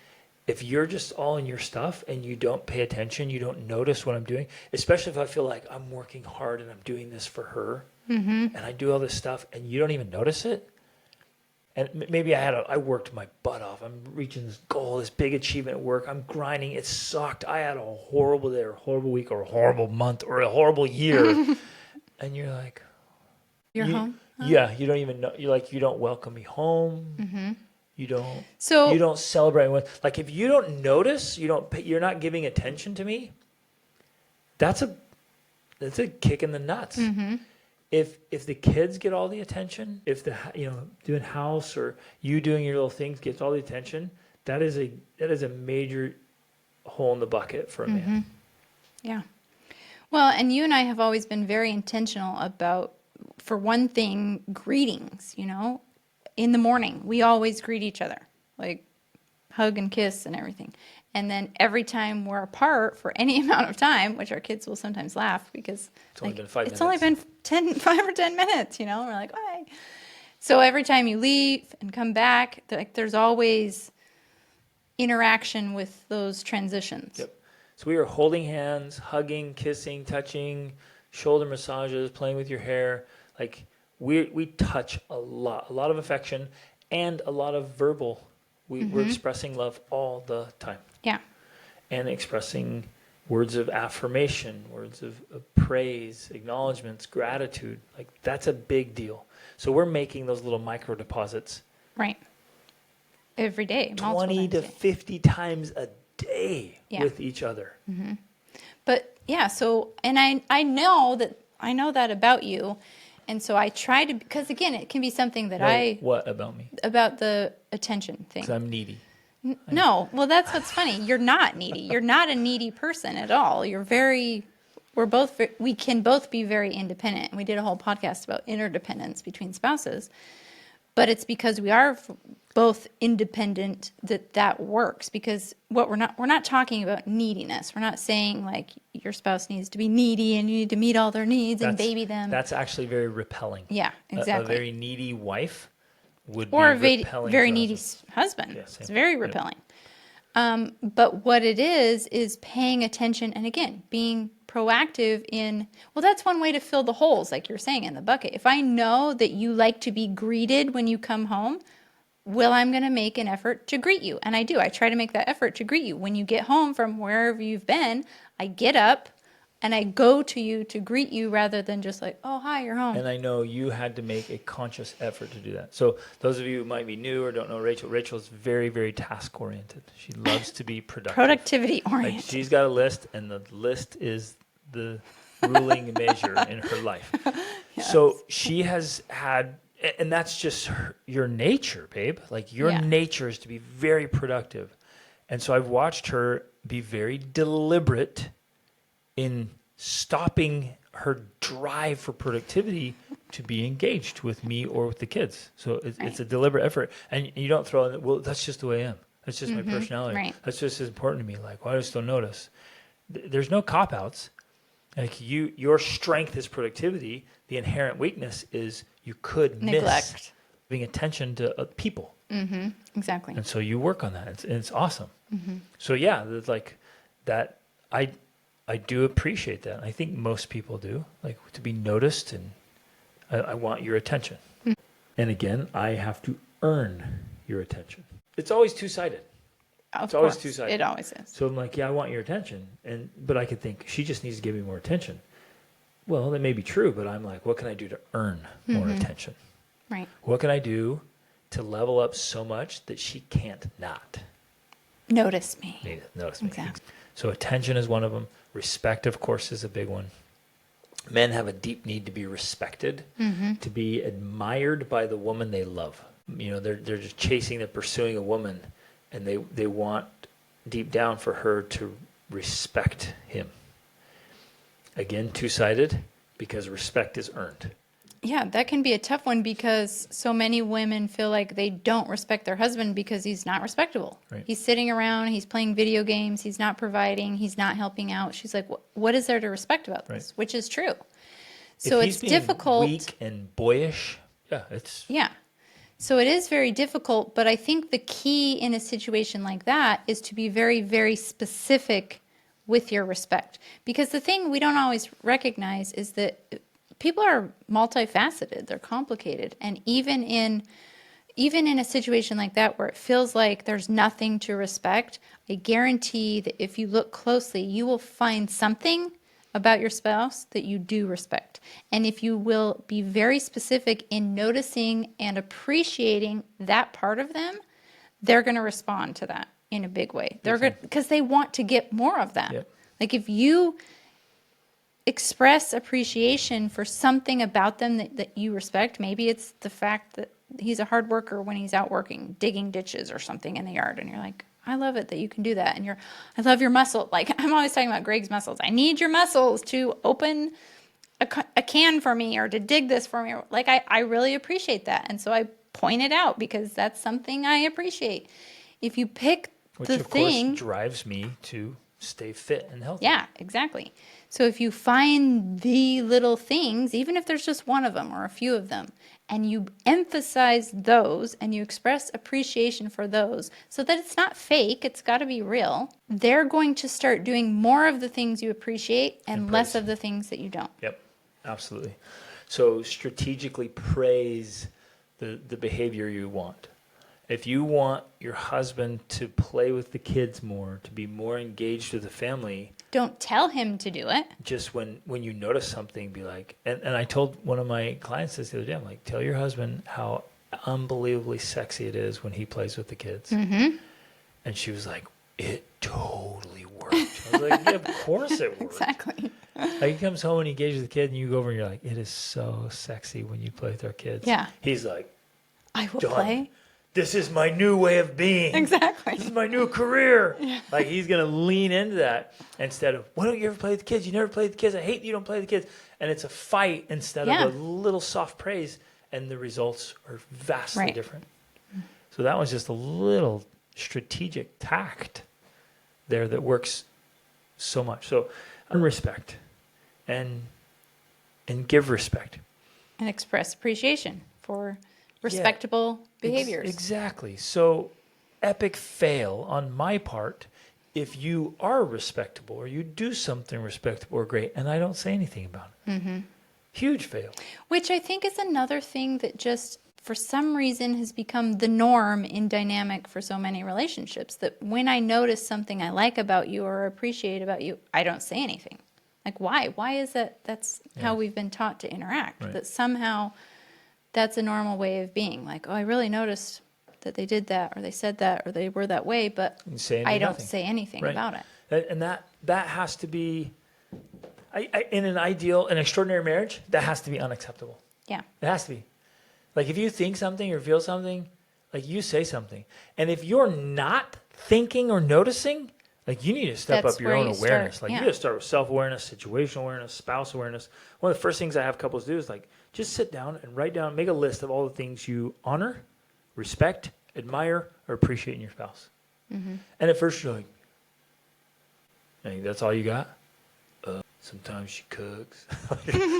if you're just all in your stuff and you don't pay attention, you don't notice what I'm doing, especially if I feel like I'm working hard and I'm doing this for her, and I do all this stuff and you don't even notice it. And maybe I worked my butt off. I'm reaching this goal, this big achievement at work. I'm grinding. It sucked. I had a horrible day or a horrible week or a horrible month or a horrible year. And you're like, You're home? Yeah, you don't even know. You're like, you don't welcome me home. You don't. So you don't celebrate with. Like if you don't notice, you're not giving attention to me. That's a kick in the nuts. If the kids get all the attention, if doing house or you doing your little things gets all the attention, that is a major hole in the bucket for a man. Yeah. Well, and you and I have always been very intentional about, for one thing, greetings, in the morning. We always greet each other, like hug and kiss and everything. And then every time we're apart for any amount of time, which our kids will sometimes laugh because It's only been 5 minutes. It's only been 5 or 10 minutes, we're like, bye. So every time you leave and come back, there's always interaction with those transitions. Yep. So we are holding hands, hugging, kissing, touching, shoulder massages, playing with your hair. Like we touch a lot of affection and a lot of verbal. We're expressing love all the time. Yeah. And expressing words of affirmation, words of praise, acknowledgments, gratitude. Like that's a big deal. So we're making those little micro deposits. Right. Every day. 20 to 50 times a day with each other. But yeah, so, and I know that about you. And so I try to, because again, it can be something that What about me? about the attention thing. Because I'm needy. No, well, that's what's funny. You're not needy. You're not a needy person at all. We can both be very independent. We did a whole podcast about interdependence between spouses, but it's because we are both independent that works. Because we're not talking about neediness. We're not saying like your spouse needs to be needy and you need to meet all their needs and baby them. That's actually very repelling. Yeah, exactly. A very needy wife would or be a repelling very to needy husband. Yeah, same. It's very repelling. But what it is paying attention and again, being proactive in, well, that's one way to fill the holes, like you're saying, in the bucket. If I know that you like to be greeted when you come home, well, I'm going to make an effort to greet you. And I do. I try to make that effort to greet you. When you get home from wherever you've been, I get up and I go to you to greet you rather than just like, oh, hi, you're home. And I know you had to make a conscious effort to do that. So those of you who might be new or don't know Rachel is very, very task oriented. She loves to be productive. Productivity oriented. Like she's got a list, and the list is the ruling measure in her life. Yes. So she has had, and that's just your nature, babe. Like your nature is to be very productive. And so I've watched her be very deliberate in stopping her drive for productivity to be engaged with me or with the kids. So it's a deliberate effort. And you don't throw in, well, that's just the way I am. That's just my personality. Right. That's just as important to me. Like, well, I just don't notice. There's no cop-outs. Like your strength is productivity. The inherent weakness is you could Neglect. miss giving attention to people. Mm-hmm. Exactly. And so you work on that. It's awesome. Mm-hmm. So yeah, it's like that. I do appreciate that. I think most people do, like to be noticed, and I want your attention. Mm-hmm. And again, I have to earn your attention. It's always two-sided. Of always course. two-sided. It always is. So I'm like, yeah, I want your attention, but I could think she just needs to give me more attention. Well, that may be true, but I'm like, what can I do to earn more attention? Right. What can I do to level up so much that she can't not Notice me. notice me? Exactly. So attention is one of them. Respect, of course, is a big one. Men have a deep need to be respected, to be admired by the woman they love. You know, they're just chasing, they're pursuing a woman, and they want deep down for her to respect him. Again, two-sided, because respect is earned. Yeah, that can be a tough one because so many women feel like they don't respect their husband because he's not respectable. Right. He's sitting around, he's playing video games, he's not providing, he's not helping out. She's like, what is there to respect about this? Which is true. So if it's he's being difficult. weak and boyish, it's... Yeah. So it is very difficult, but I think the key in a situation like that is to be very, very specific with your respect. Because the thing we don't always recognize is that people are multifaceted, they're complicated. And even in a situation like that where it feels like there's nothing to respect, I guarantee that if you look closely, you will find something about your spouse that you do respect. And if you will be very specific in noticing and appreciating that part of them, they're going to respond to that in a big way. They're good because they want to get more of that. Yep. Like if you express appreciation for something about them that you respect, maybe it's the fact that he's a hard worker when he's out working, digging ditches or something in the yard, and you're like, I love it that you can do that. And I love your muscle. Like I'm always talking about Greg's muscles. I need your muscles to open a can for me or to dig this for me. Like I really appreciate that. And so I point it out because that's something I appreciate. If you pick Which, the of thing, course, drives me to stay fit and healthy. yeah, exactly. So if you find the little things, even if there's just one of them or a few of them, and you emphasize those and you express appreciation for those so that it's not fake, it's got to be real, they're going to start doing more of the things you appreciate and less of the things that you don't. Yep, absolutely. So strategically praise the behavior you want. If you want your husband to play with the kids more, to be more engaged with the family, don't tell him to do it. just when you notice something, be like, and I told one of my clients this the other day, I'm like, tell your husband how unbelievably sexy it is when he plays with the kids. Mm-hmm. And she was like, it totally worked. I was like, yeah, of course it worked. Exactly. Like he comes home and he engages with the kid and you go over and you're like, it is so sexy when you play with our kids. Yeah. He's like, I will done. play. This is my new way of being. Exactly. This is my new career. Yeah. Like he's going to lean into that instead of, why don't you ever play with the kids? You never play with the kids. I hate you don't play with the kids. And it's a fight instead of a little soft praise. And the results are vastly different. So that was just a little strategic tact there that works so much. So respect and give respect. And express appreciation for respectable behaviors. Exactly. So epic fail on my part if you are respectable or you do something respectable or great and I don't say anything about it. Mm-hmm. Huge fail. Which I think is another thing that just for some reason has become the norm in dynamic for so many relationships, that when I notice something I like about you or appreciate about you, I don't say anything. Like, why? Why is that? That's how we've been taught to interact, Right. that somehow that's a normal way of being. Like, oh, I really noticed that they did that or they said that or they were that way, but You say I don't nothing. say anything Right. about it. And that has to be, in an extraordinary marriage, that has to be unacceptable. Yeah. It has to be. Like, if you think something or feel something, like, you say something. And if you're not thinking or noticing, like, you need to step That's up your where own you awareness. start, Like, yeah. you got to start with self-awareness, situational awareness, spouse awareness. One of the first things I have couples do is, like, just sit down and write down, make a list of all the things you honor, respect, admire, or appreciate in your spouse. Mm-hmm. And at first you're like, hey, that's all you got? Sometimes she cooks.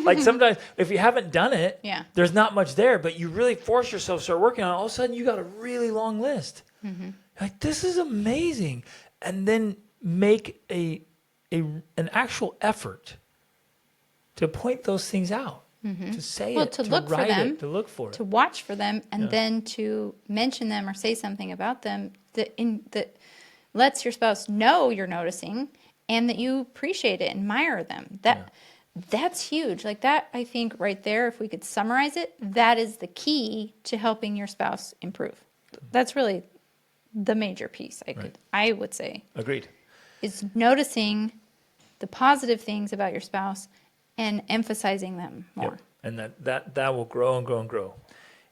Like, sometimes if you haven't done it, Yeah. there's not much there, but you really force yourself to start working on it. All of a sudden you got a really long list. Mm-hmm. Like, this is amazing. And then make an actual effort to point those things out, to say Well, it, to to look for write them, it, to look for it. to watch for them, and Yeah. then to mention them or say something about them that lets your spouse know you're noticing and that you appreciate it, admire them. That's huge. Like, that, I think right there, if we could summarize it, that is the key to helping your spouse improve. That's really the major piece. I would say Agreed. is noticing the positive things about your spouse and emphasizing them more. Yep. And that will grow and grow and grow.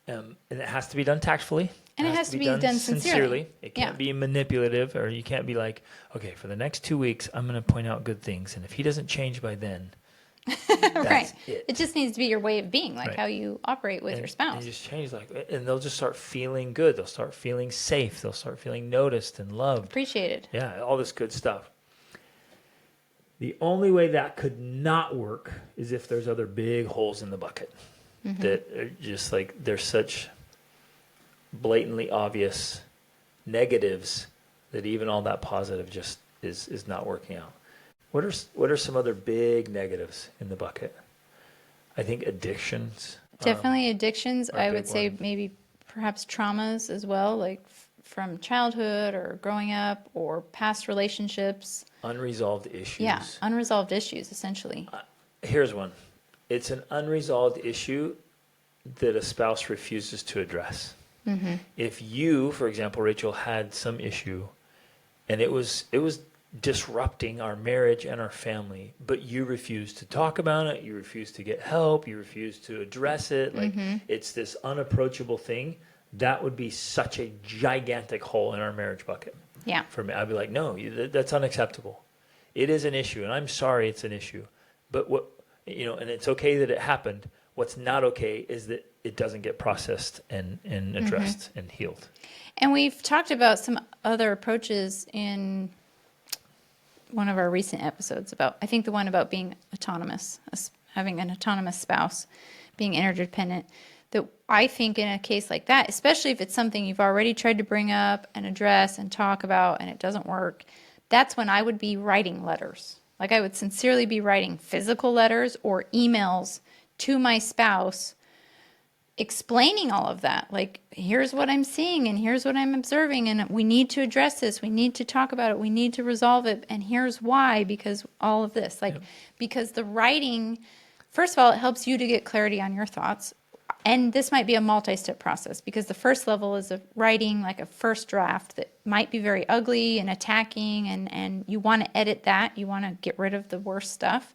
And it has to be done tactfully. And it has to be done sincerely. It can't Yeah. be manipulative, or you can't be like, okay, for the next 2 weeks, I'm going to point out good things. And if he doesn't change by then, that's Right. it. It just needs to be your way of being, like Right. how you operate with your And spouse. just change, and they'll just start feeling good. They'll start feeling safe. They'll start feeling noticed and loved. Appreciated. Yeah, all this good stuff. The only way that could not work is if there's other big holes in the bucket that are just like, there's such blatantly obvious negatives that even all that positive just is not working out. What are some other big negatives in the bucket? I think addictions. Definitely addictions. are I big would say ones. maybe perhaps traumas as well, like from childhood or growing up or past relationships. Unresolved issues. Yeah, unresolved issues, essentially. Here's one. It's an unresolved issue that a spouse refuses to address. Mm-hmm. If you, for example, Rachel, had some issue and it was disrupting our marriage and our family, but you refused to talk about it, you refused to get help, you refused to address it, like, it's this unapproachable thing, that would be such a gigantic hole in our marriage bucket. Yeah. For me, I'd be like, no, that's unacceptable. It is an issue, and I'm sorry it's an issue. But and it's okay that it happened. What's not okay is that it doesn't get processed and addressed and healed. And we've talked about some other approaches in one of our recent episodes about, I think the one about being autonomous, having an autonomous spouse, being interdependent, that I think in a case like that, especially if it's something you've already tried to bring up and address and talk about and it doesn't work, that's when I would be writing letters. Like, I would sincerely be writing physical letters or emails to my spouse explaining all of that. Like, here's what I'm seeing and here's what I'm observing, and we need to address this. We need to talk about it. We need to resolve it. And here's why, because all of this. Like, because the writing, first of all, it helps you to get clarity on your thoughts. And this might be a multi-step process, because the first level is of writing like a first draft that might be very ugly and attacking, and you want to edit that. You want to get rid of the worst stuff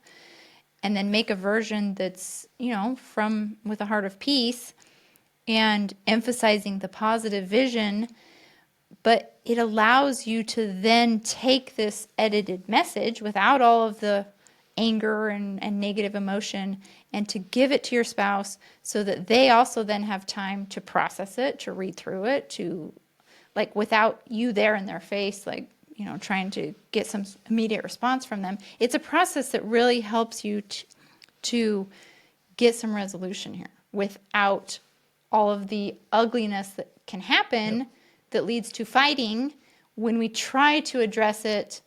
and then make a version that's, from with a heart of peace and emphasizing the positive vision. But it allows you to then take this edited message without all of the anger and negative emotion, and to give it to your spouse so that they also then have time to process it, to read through it, to, like, without you there in their face, like, trying to get some immediate response from them. It's a process that really helps you to get some resolution here without all of the ugliness that can happen that leads to fighting when we try to address it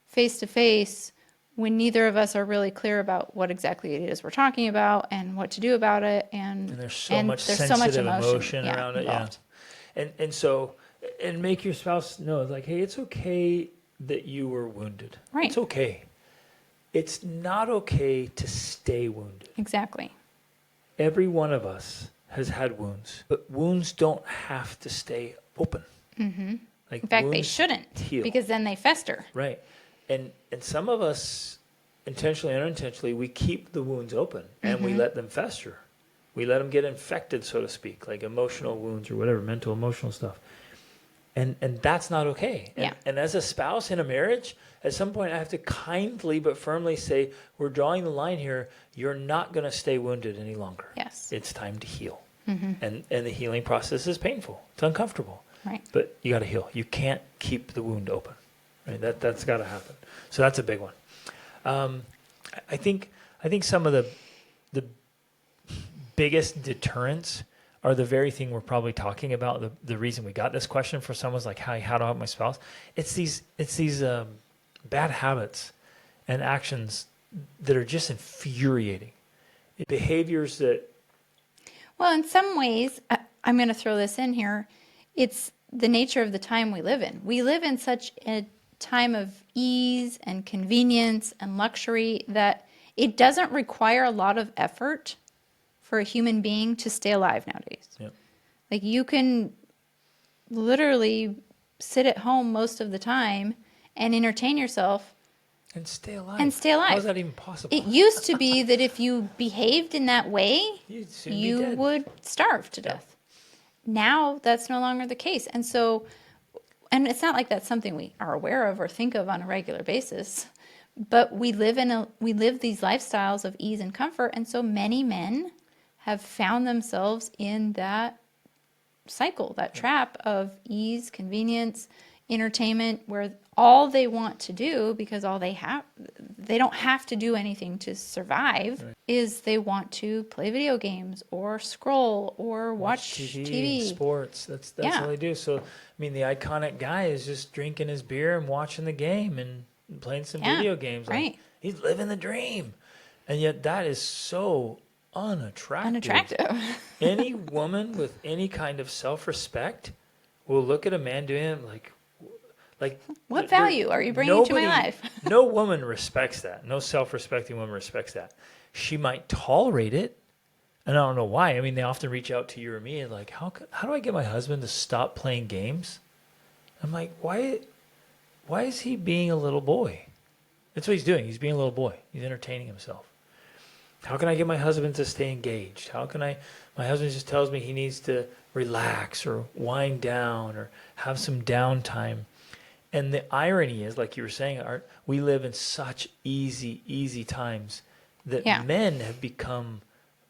face to face, when neither of us are really clear about what exactly it is we're talking about and what to do about it, and there's so much sensitive emotion around it. involved. Yeah. And so, and make your spouse know, like, hey, it's okay that you were wounded. Right. It's okay. It's not okay to stay wounded. Exactly. Every one of us has had wounds, but wounds don't have to stay open. Mm-hmm. Like, in fact, they wounds shouldn't, heal. because then they fester. Right. And some of us, intentionally or unintentionally, we keep the wounds open and we let them fester. We let them get infected, so to speak, like emotional wounds or whatever, mental, emotional stuff. And that's not okay. And, Yeah. and as a spouse in a marriage, at some point I have to kindly but firmly say, we're drawing the line here. You're not going to stay wounded any longer. Yes. It's time to heal. And the healing process is painful. It's uncomfortable. Right. But you got to heal. You can't keep the wound open. Right? That's got to happen. So that's a big one. I think some of the biggest deterrents are the very thing we're probably talking about. The reason we got this question for someone's like, how do I help my spouse? It's these bad habits and actions that are just infuriating. Behaviors that, Well, in some ways, I'm going to throw this in here. It's the nature of the time we live in. We live in such a time of ease and convenience and luxury that it doesn't require a lot of effort for a human being to stay alive nowadays. Yep. Like, you can literally sit at home most of the time and entertain yourself and stay alive. How is that even possible? It used to be that if you behaved in that way, You'd soon be you dead. would starve to death. Now that's no longer the case. And so, and it's not like that's something we are aware of or think of on a regular basis, but we live these lifestyles of ease and comfort. And so many men have found themselves in that cycle, that trap of ease, convenience, entertainment, where all they want to do, because they don't have to do anything to survive, is they want to play video games or scroll or watch TV. Sports. That's Yeah. all they do. So, I mean, the iconic guy is just drinking his beer and watching the game and playing some video games. Like, right. he's living the dream. And yet that is so unattractive. Any woman with any kind of self-respect will look at a man doing it like what value are you bringing to my life? No woman respects that. No self-respecting woman respects that. She might tolerate it, and I don't know why. I mean, they often reach out to you or me and like, how do I get my husband to stop playing games? I'm like, why is he being a little boy? That's what he's doing. He's being a little boy. He's entertaining himself. How can I get my husband to stay engaged? My husband just tells me he needs to relax or wind down or have some downtime. And the irony is, like you were saying, Art, we live in such easy times that men have become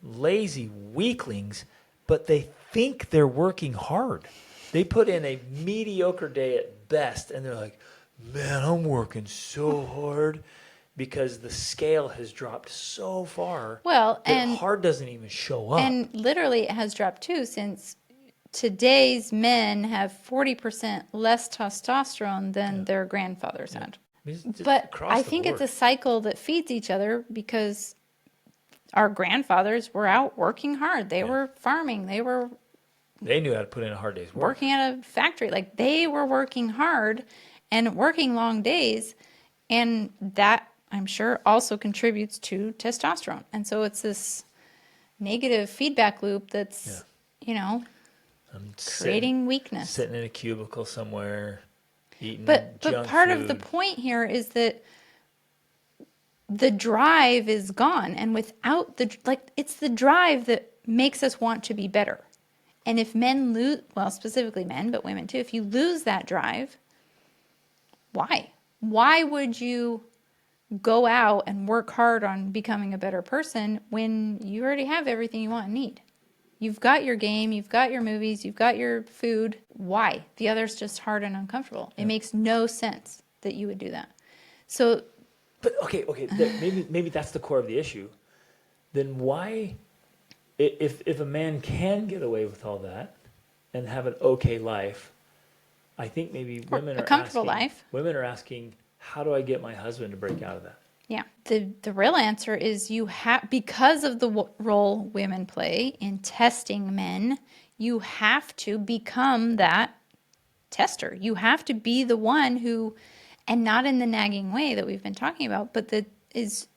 lazy weaklings, but they think they're working hard. They put in a mediocre day at best, and they're like, man, I'm working so hard, because the scale has dropped so far that hard doesn't even show up. And literally it has dropped too, since today's men have 40% less testosterone than their grandfathers had. But I think it's a cycle that feeds each other, because our grandfathers were out working hard. They were farming. They knew how to put in a hard day's work. Working at a factory. Like, they were working hard and working long days. And that, I'm sure, also contributes to testosterone. And so it's this negative feedback loop that's, creating weakness. Sitting in a cubicle somewhere, eating But junk part food. of the point here is that the drive is gone. And without it's the drive that makes us want to be better. And if men lose, well, specifically men, but women too, if you lose that drive, why? Why would you go out and work hard on becoming a better person when you already have everything you want and need? You've got your game, you've got your movies, you've got your food. Why? The other's just hard and uncomfortable. It makes no sense that you would do that. So, but okay, maybe that's the core of the issue. Then why, if a man can get away with all that and have an okay life, I think maybe Or women a are comfortable asking, life. women are asking, how do I get my husband to break out of that? Yeah. The real answer is you have, because of the role women play in testing men, you have to become that tester. You have to be the one who, and not in the nagging way that we've been talking about, but that is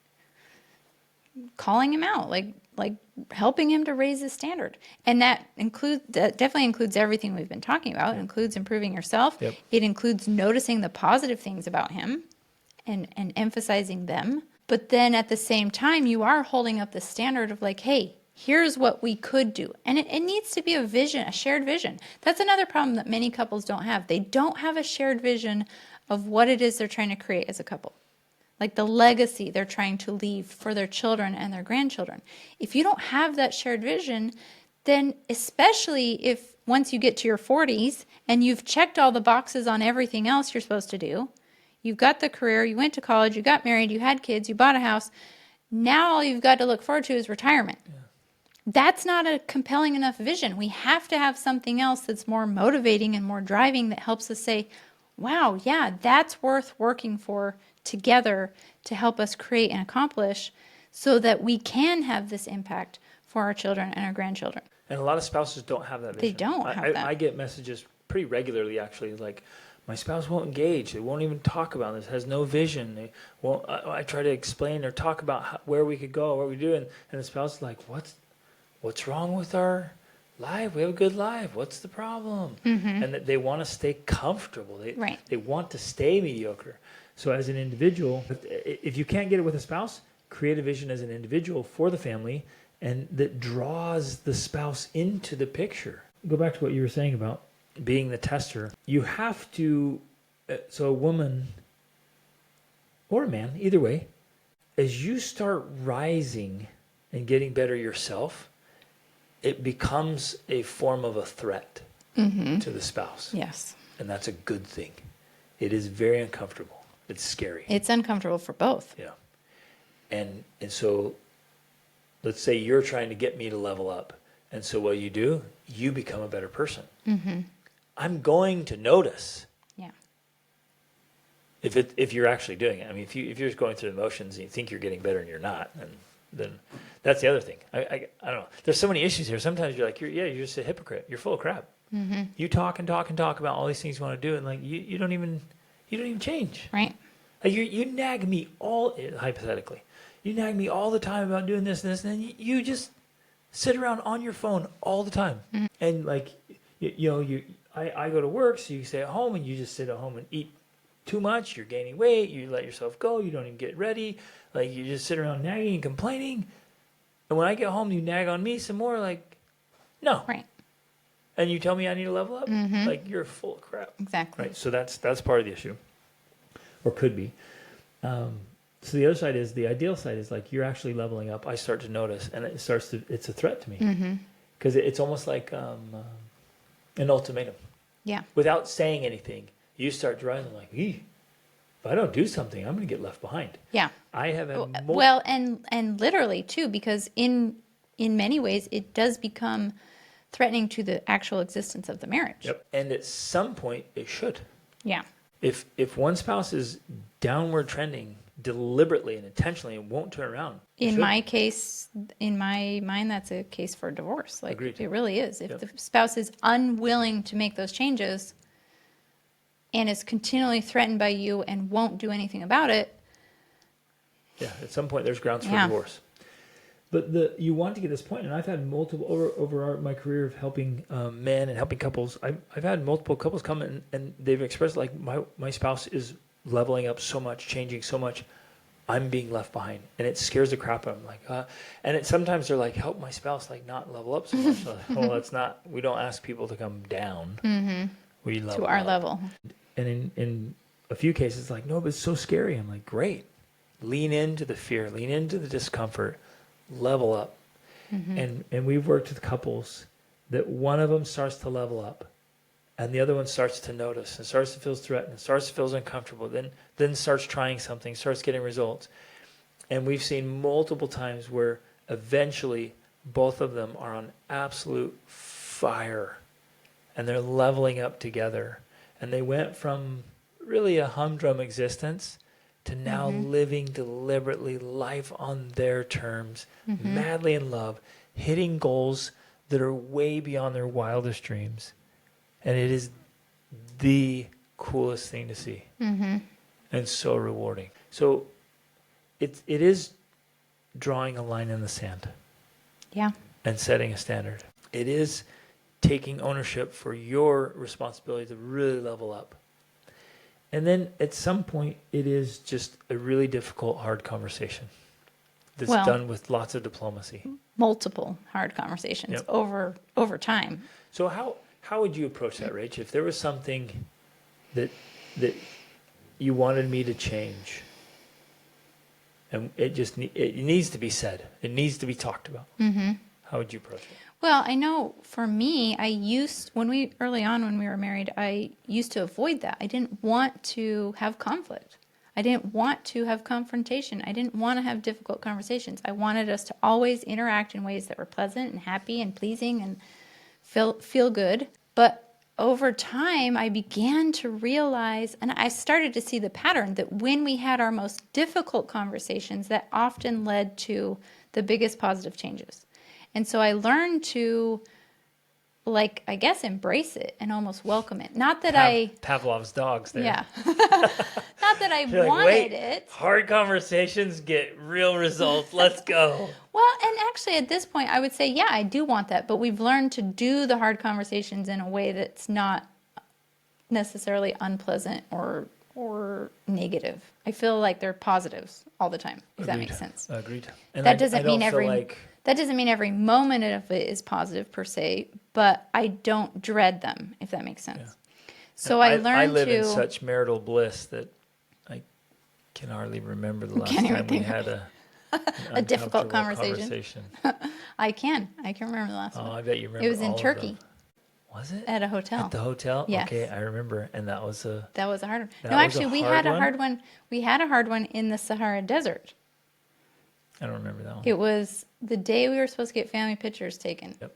calling him out, like helping him to raise his standard. And that definitely includes everything we've been talking about. It includes improving yourself. Yep. It includes noticing the positive things about him and emphasizing them. But then at the same time, you are holding up the standard of like, hey, here's what we could do. And it needs to be a vision, a shared vision. That's another problem that many couples don't have. They don't have a shared vision of what it is they're trying to create as a couple. Like the legacy they're trying to leave for their children and their grandchildren. If you don't have that shared vision, then especially if once you get to your 40s and you've checked all the boxes on everything else you're supposed to do, you've got the career, you went to college, you got married, you had kids, you bought a house, now all you've got to look forward to is retirement. Yeah. That's not a compelling enough vision. We have to have something else that's more motivating and more driving that helps us say, wow, yeah, that's worth working for together to help us create and accomplish so that we can have this impact for our children and our grandchildren. And a lot of spouses don't have that vision. They don't have that. I get messages pretty regularly, actually, like, my spouse won't engage. They won't even talk about this. Has no vision. They won't. I try to explain or talk about where we could go, what we do, and the spouse is like, what's wrong with our life? We have a good life. What's the problem? Mm-hmm. And that they want to stay comfortable. They want to stay mediocre. So as an individual, if you can't get it with a spouse, create a vision as an individual for the family, and that draws the spouse into the picture. Go back to what you were saying about being the tester. You have to, so a woman or a man, either way, as you start rising and getting better yourself, it becomes a form of a threat to the spouse. Yes. And that's a good thing. It is very uncomfortable. It's scary. It's uncomfortable for both. Yeah. And so let's say you're trying to get me to level up. And so what you do, you become a better person. Mm-hmm. I'm going to notice. Yeah. If you're actually doing it. I mean, if you're just going through the motions and you think you're getting better and you're not, then that's the other thing. I don't know. There's so many issues here. Sometimes you're like, you're just a hypocrite. You're full of crap. Mm-hmm. You talk and talk and talk about all these things you want to do, and like you don't even change. Right. Like you nag me hypothetically. You nag me all the time about doing this and this, and then you just sit around on your phone all the time. Mm-hmm. And like I go to work, so you stay at home and you just sit at home and eat too much. You're gaining weight. You let yourself go. You don't even get ready. Like you just sit around nagging and complaining. And when I get home, you nag on me some more. Like, no. Right. And you tell me I need to level up. Mm-hmm. Like you're full of crap. Exactly. Right. So that's part of the issue, or could be. So the other side is, the ideal side is like you're actually leveling up. I start to notice, and it's a threat to me because it's almost like an ultimatum. Yeah. Without saying anything, you start to rise and like, if I don't do something, I'm going to get left behind. Yeah. I have had well, and literally too, because in many ways it does become threatening to the actual existence of the marriage. Yep. And at some point it should. Yeah. If one spouse is downward trending deliberately and intentionally and won't turn around. In my case, in my mind, that's a case for divorce. Like Agreed. It really is. If the spouse is unwilling to make those changes and is continually threatened by you and won't do anything about it. Yeah, at some point there's grounds for divorce. But you want to get this point, and I've had multiple over my career of helping men and helping couples. I've had multiple couples come in and they've expressed like my spouse is leveling up so much, changing so much. I'm being left behind, and it scares the crap out of them. Like, and sometimes they're like, help my spouse like not level up so much. Like, well, it's not. We don't ask people to come down. Mm-hmm. We level to our up. level. And in a few cases, like, no, but it's so scary. I'm like, great. Lean into the fear. Lean into the discomfort. Level up. Mm-hmm. And we've worked with couples that one of them starts to level up, and the other one starts to notice and starts to feel threatened, starts to feel uncomfortable, then starts trying something, starts getting results. And we've seen multiple times where eventually both of them are on absolute fire, and they're leveling up together, And they went from really a humdrum existence to now living deliberately life on their terms, madly in love, hitting goals that are way beyond their wildest dreams. And it is the coolest thing to see and so rewarding. So it is drawing a line in the sand Yeah. and setting a standard. It is taking ownership for your responsibility to really level up. And then at some point, it is just a really difficult, hard conversation that's Well, done with lots of diplomacy. multiple hard conversations Yep. over time. So how would you approach that, Rach? If there was something that you wanted me to change, and it needs to be said, it needs to be talked about, how would you approach it? Well, I know for me, early on when we were married, I used to avoid that. I didn't want to have conflict. I didn't want to have confrontation. I didn't want to have difficult conversations. I wanted us to always interact in ways that were pleasant and happy and pleasing and feel good. But over time, I began to realize, and I started to see the pattern that when we had our most difficult conversations, that often led to the biggest positive changes. And so I learned to, I guess, embrace it and almost welcome it. Not that Pavlov's dogs there. yeah. Not that I You're wanted like, wait, it. hard conversations get real results. Let's go. Well, and actually at this point, I would say, yeah, I do want that. But we've learned to do the hard conversations in a way that's not necessarily unpleasant or negative. I feel like they're positives all the time, if that makes sense. Agreed. And That doesn't I don't mean feel that doesn't mean every moment of it is positive per se, but I don't dread them, if that makes sense. Yeah. So I learned I live in such marital bliss that I can hardly remember the last time we had a difficult uncomfortable conversation. I can remember the last Oh, one. I bet you remember. It was all in of Turkey. them. Was it? At a hotel. At the hotel? Yes. Okay, I remember. And that was a That was a hard one. That No, was actually, a we hard had a one? hard one. We had a hard one in the Sahara Desert. I don't remember that one. It was the day we were supposed to get family pictures taken. Yep.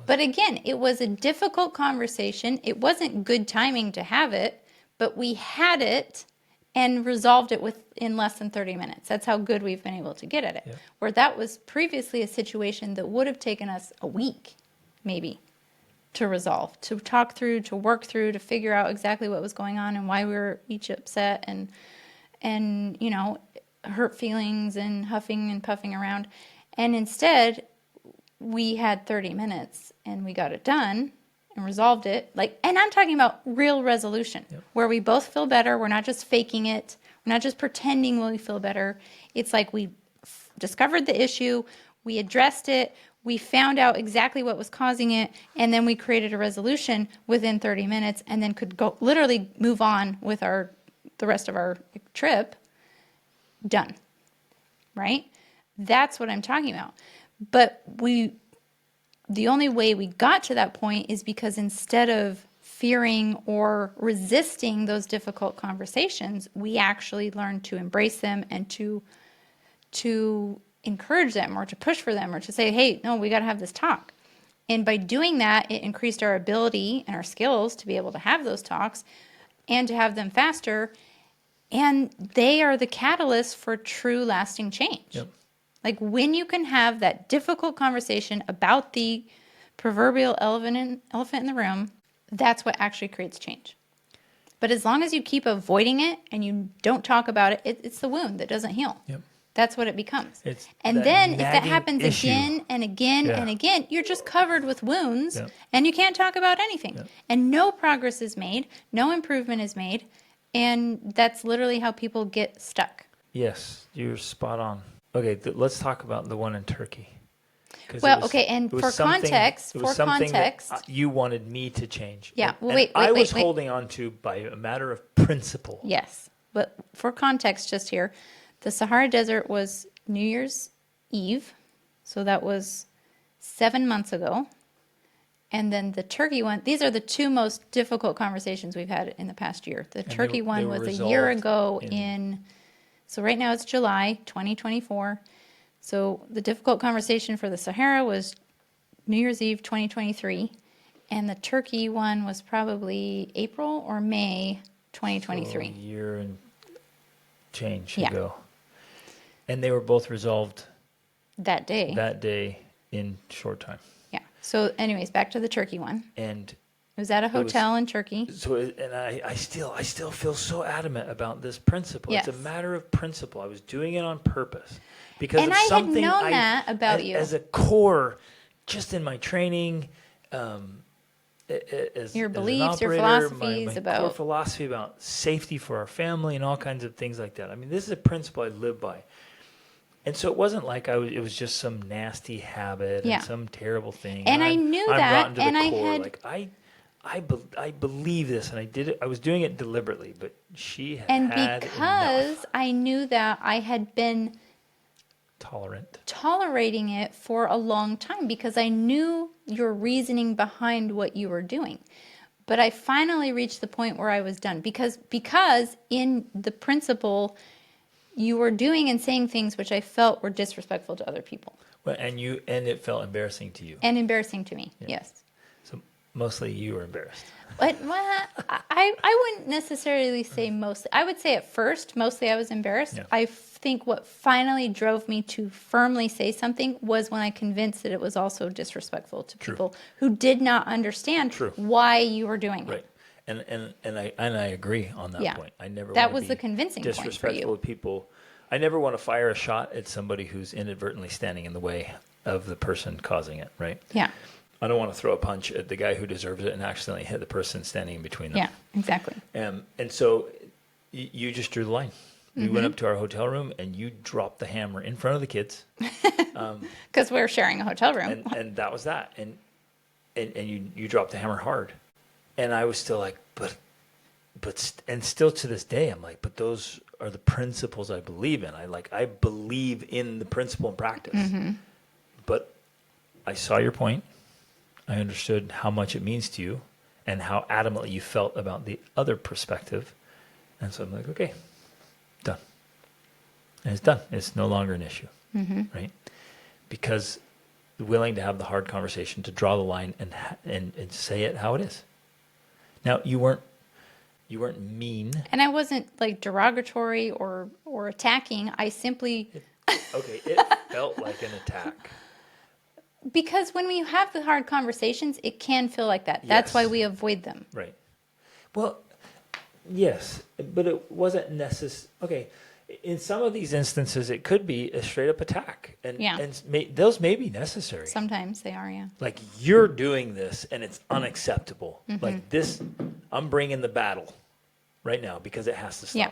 But again, it was a difficult conversation. It wasn't good timing to have it, but we had it and resolved it within less than 30 minutes. That's how good we've been able to get at it. Yep. Where that was previously a situation that would have taken us a week, maybe, to resolve, to talk through, to work through, to figure out exactly what was going on and why we were each upset and hurt feelings and huffing and puffing around. And instead, we had 30 minutes and we got it done and resolved it. And I'm talking about real resolution, where we both feel better. We're not just faking it. We're not just pretending we feel better. It's like we discovered the issue, we addressed it, we found out exactly what was causing it, and then we created a resolution within 30 minutes and then could go literally move on with the rest of our trip. Done. Right? That's what I'm talking about. But the only way we got to that point is because instead of fearing or resisting those difficult conversations, we actually learned to embrace them and to encourage them or to push for them or to say, hey, no, we got to have this talk. And by doing that, it increased our ability and our skills to be able to have those talks and to have them faster. And they are the catalyst for true lasting change. Yep. Like when you can have that difficult conversation about the proverbial elephant in the room, that's what actually creates change. But as long as you keep avoiding it and you don't talk about it, it's the wound that doesn't heal. Yep. That's what it becomes. And then if that happens issue. again and again and again, you're just covered with wounds and you can't talk about anything. And no progress is made, no improvement is made. And that's literally how people get stuck. Yes, you're spot on. Okay, let's talk about the one in Turkey. Well, and for context, you wanted me to change. Yeah, and I was holding on to by a matter of principle. Yes, but for context just here, the Sahara Desert was New Year's Eve, so that was 7 months ago. And then the Turkey one, these are the two most difficult conversations we've had in the past year. The Turkey one was a year ago so right now it's July 2024. So the difficult conversation for the Sahara was New Year's Eve 2023. And the turkey one was probably April or May 2023. A year and change Yeah. ago. And they were both resolved That day. that day in short time. Yeah. So anyways, back to the turkey one. And It was at a hotel in Turkey. so, and I still feel so adamant about this principle. Yes. It's a matter of principle. I was doing it on purpose because And of I had something known that about you. as a core, just in my training, as Your as an beliefs, your operator, philosophies my core about- philosophy about safety for our family and all kinds of things like that. I mean, this is a principle I live by. And so it wasn't like it was just some nasty habit Yeah. and some terrible thing. And I knew that, rotten to the and I core. had- Like I believe this, and I did it. I was doing it deliberately, but she had And had because enough. I knew that, I had been Tolerant. tolerating it for a long time because I knew your reasoning behind what you were doing. But I finally reached the point where I was done because in the principle you were doing and saying things which I felt were disrespectful to other people Well, and it felt embarrassing to you. and embarrassing to me. Yes. So mostly you were embarrassed. But I wouldn't necessarily say mostly. I would say at first, mostly I was embarrassed. Yeah. I think what finally drove me to firmly say something was when I convinced that it was also disrespectful to True. people who did not understand True. why you were doing Right. it. And I agree on that Yeah. point. I never That wanna was be the convincing point for disrespectful you. to people. I never want to fire a shot at somebody who's inadvertently standing in the way of the person causing it, right? Yeah. I don't want to throw a punch at the guy who deserves it and accidentally hit the person standing in between them. Yeah, exactly. And so you just drew the line. We went up to our hotel room and you dropped the hammer in front of the kids. Because we're sharing a hotel room. And that was that. And you dropped the hammer hard. And I was still like, and still to this day, I'm like, but those are the principles I believe in. I believe in the principle and practice. But I saw your point. I understood how much it means to you and how adamantly you felt about the other perspective. And so I'm like, okay, done. And it's done. It's no longer an issue, right? Because willing to have the hard conversation, to draw the line and say it how it is. Now, you weren't mean. And I wasn't like derogatory or attacking. I simply, Okay, it felt like an attack. because when we have the hard conversations, it can feel like that. That's why Yes. we avoid them. Right. Well, yes, but it wasn't necessary. Okay, in some of these instances, it could be a straight up attack, and Yeah. those may be necessary. Sometimes they are, yeah. Like you're doing this, and it's unacceptable. Mm-hmm. Like this, I'm bringing the battle right now because it has to stop. Yeah.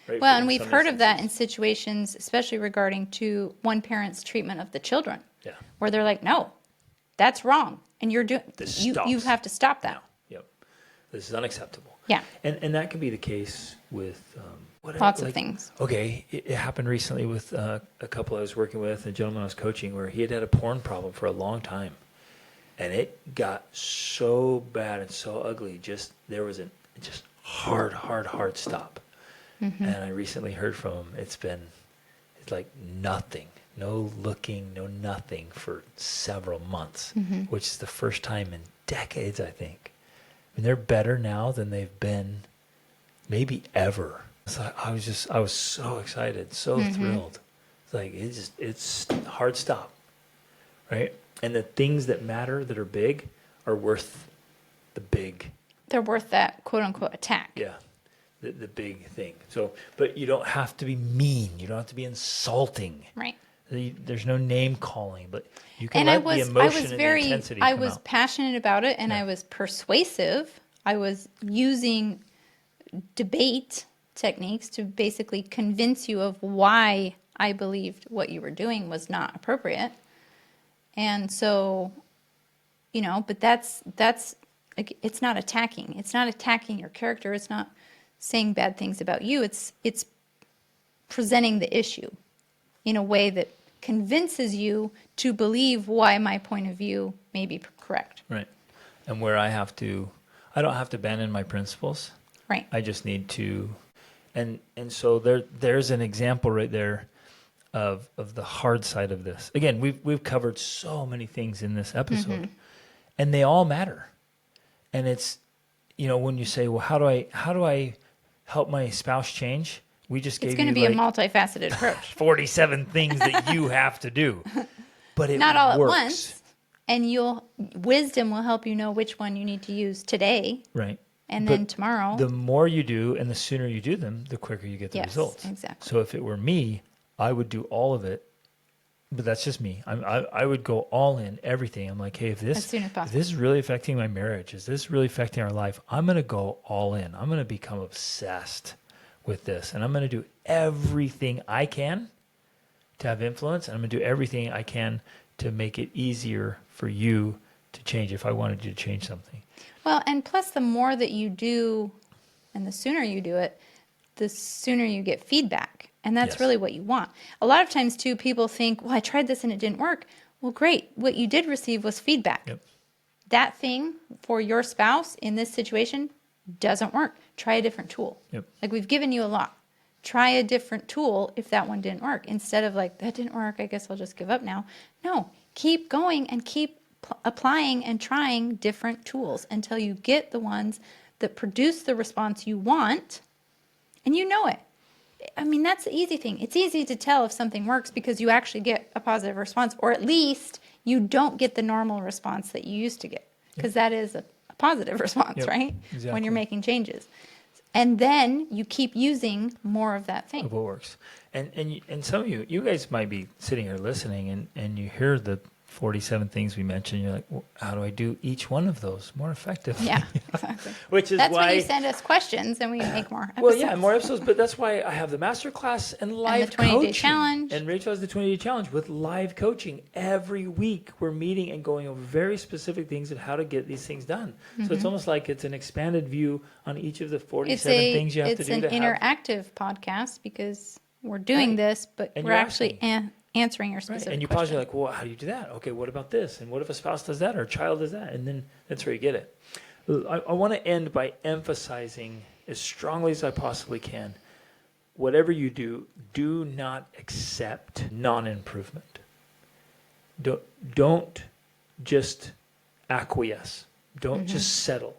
Right? Well, In and we've some heard of that in instances. situations, especially regarding to one parent's treatment of the children, Yeah. where they're like, "No, that's wrong," and you're doing. This You stops. have to stop that. Yep. This is unacceptable. Yeah. And that could be the case with Lots of things. Okay, it happened recently with a couple I was working with, a gentleman I was coaching, where he had had a porn problem for a long time, and it got so bad and so ugly. There was a hard stop. Mm-hmm. And I recently heard from him. It's like nothing, no looking, no nothing for several months, Mm-hmm. which is the first time in decades, I think. I mean, they're better now than they've been maybe ever. So I was so excited, so Mm-hmm. thrilled. It's like, it's hard stop, right? And the things that matter that are big are worth the big, They're worth that quote unquote attack. yeah, the big thing. So, but you don't have to be mean. You don't have to be insulting. Right. There's no name calling, but you can And let the emotion and the intensity I come was out. passionate about it, and Yeah. I was persuasive. I was using debate techniques to basically convince you of why I believed what you were doing was not appropriate. And so, but that's like, it's not attacking. It's not attacking your character. It's not saying bad things about you. It's presenting the issue in a way that convinces you to believe why my point of view may be correct. Right. And where I don't have to abandon my principles. Right. I just need to, and so there's an example right there of the hard side of this. Again, we've covered so many things in this episode, and they all matter. And it's, when you say, well, how do I help my spouse change? We just It's gave going to you be a like multifaceted approach. 47 things that you have to do, but it Not all at works. once. And wisdom will help you know which one you need to use today. Right. And But then tomorrow. the more you do and the sooner you do them, the quicker you get the Yes, results. exactly. So if it were me, I would do all of it, but that's just me. I would go all in, everything. I'm like, hey, if As this soon as possible. is really affecting my marriage, is this really affecting our life? I'm going to go all in. I'm going to become obsessed with this, and I'm going to do everything I can to have influence, and I'm going to do everything I can to make it easier for you to change if I wanted you to change something. Well, and plus the more that you do and the sooner you do it, the sooner you get feedback. And that's Yes. really what you want. A lot of times too, people think, well, I tried this and it didn't work. Well, great. What you did receive was feedback. Yep. That thing for your spouse in this situation doesn't work. Try a different tool. Yep. Like we've given you a lot. Try a different tool if that one didn't work. Instead of like, that didn't work, I guess I'll just give up now. No, keep going and keep applying and trying different tools until you get the ones that produce the response you want, and you know it. I mean, that's the easy thing. It's easy to tell if something works because you actually get a positive response, or at least you don't get the normal response that you used to get, because that is a positive response, Yep, right? exactly. When you're making changes. And then you keep using more of that thing. Of what works. And some of you guys might be sitting here listening and you hear the 47 things we mentioned. You're like, well, how do I do each one of those more effectively? Yeah, exactly. Which is That's why when you send us questions and we make more episodes. Well, yeah, more episodes, but that's why I have the masterclass and live 20-day coaching. challenge. And Rachel has the 20-day challenge with live coaching. Every week we're meeting and going over very specific things and how to get these things done. So it's almost like it's an expanded view on each of the 47 things you have to do It's to an have. interactive podcast because we're doing Right. this, but And we're you're actually answering your Right. specific And you pause, question. you're like, well, how do you do that? Okay, what about this? And what if a spouse does that or a child does that? And then that's where you get it. I want to end by emphasizing as strongly as I possibly can, whatever you do, do not accept non-improvement. Don't just acquiesce. Don't just settle.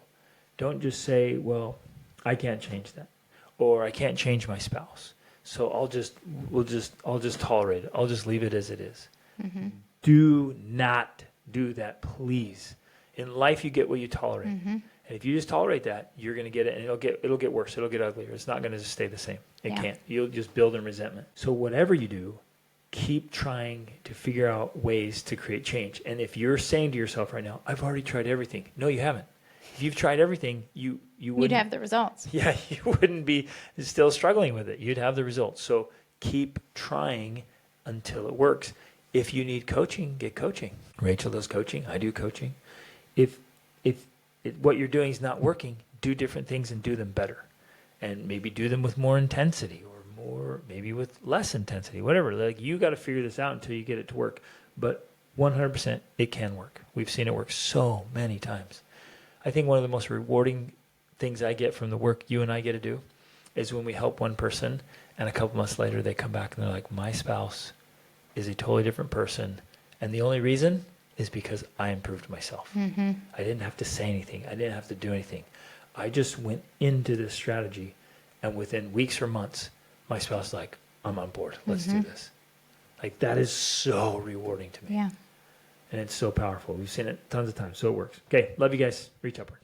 Don't just say, well, I can't change that, or I can't change my spouse. So I'll just tolerate it. I'll just leave it as it is. Do not do that, please. In life, you get what you tolerate. And if you just tolerate that, you're going to get it, and it'll get worse. It'll get uglier. It's not going to just stay the same. It Yeah. can't. You'll just build in resentment. So whatever you do, keep trying to figure out ways to create change. And if you're saying to yourself right now, I've already tried everything. No, you haven't. If you've tried everything, you wouldn't. You'd have the results. Yeah, you wouldn't be still struggling with it. You'd have the results. So keep trying until it works. If you need coaching, get coaching. Rachel does coaching. I do coaching. If what you're doing is not working, do different things and do them better. And maybe do them with more intensity or more, maybe with less intensity, whatever. Like, you got to figure this out until you get it to work. But 100%, it can work. We've seen it work so many times. I think one of the most rewarding things I get from the work you and I get to do is when we help one person and a couple months later they come back and they're like, my spouse is a totally different person. And the only reason is because I improved myself. I didn't have to say anything. I didn't have to do anything. I just went into this strategy, and within weeks or months, my spouse is like, I'm on board. Let's do this. Like, that is so rewarding to me. Yeah. And it's so powerful. We've seen it tons of times, so it works. Okay, love you guys. Reach upward.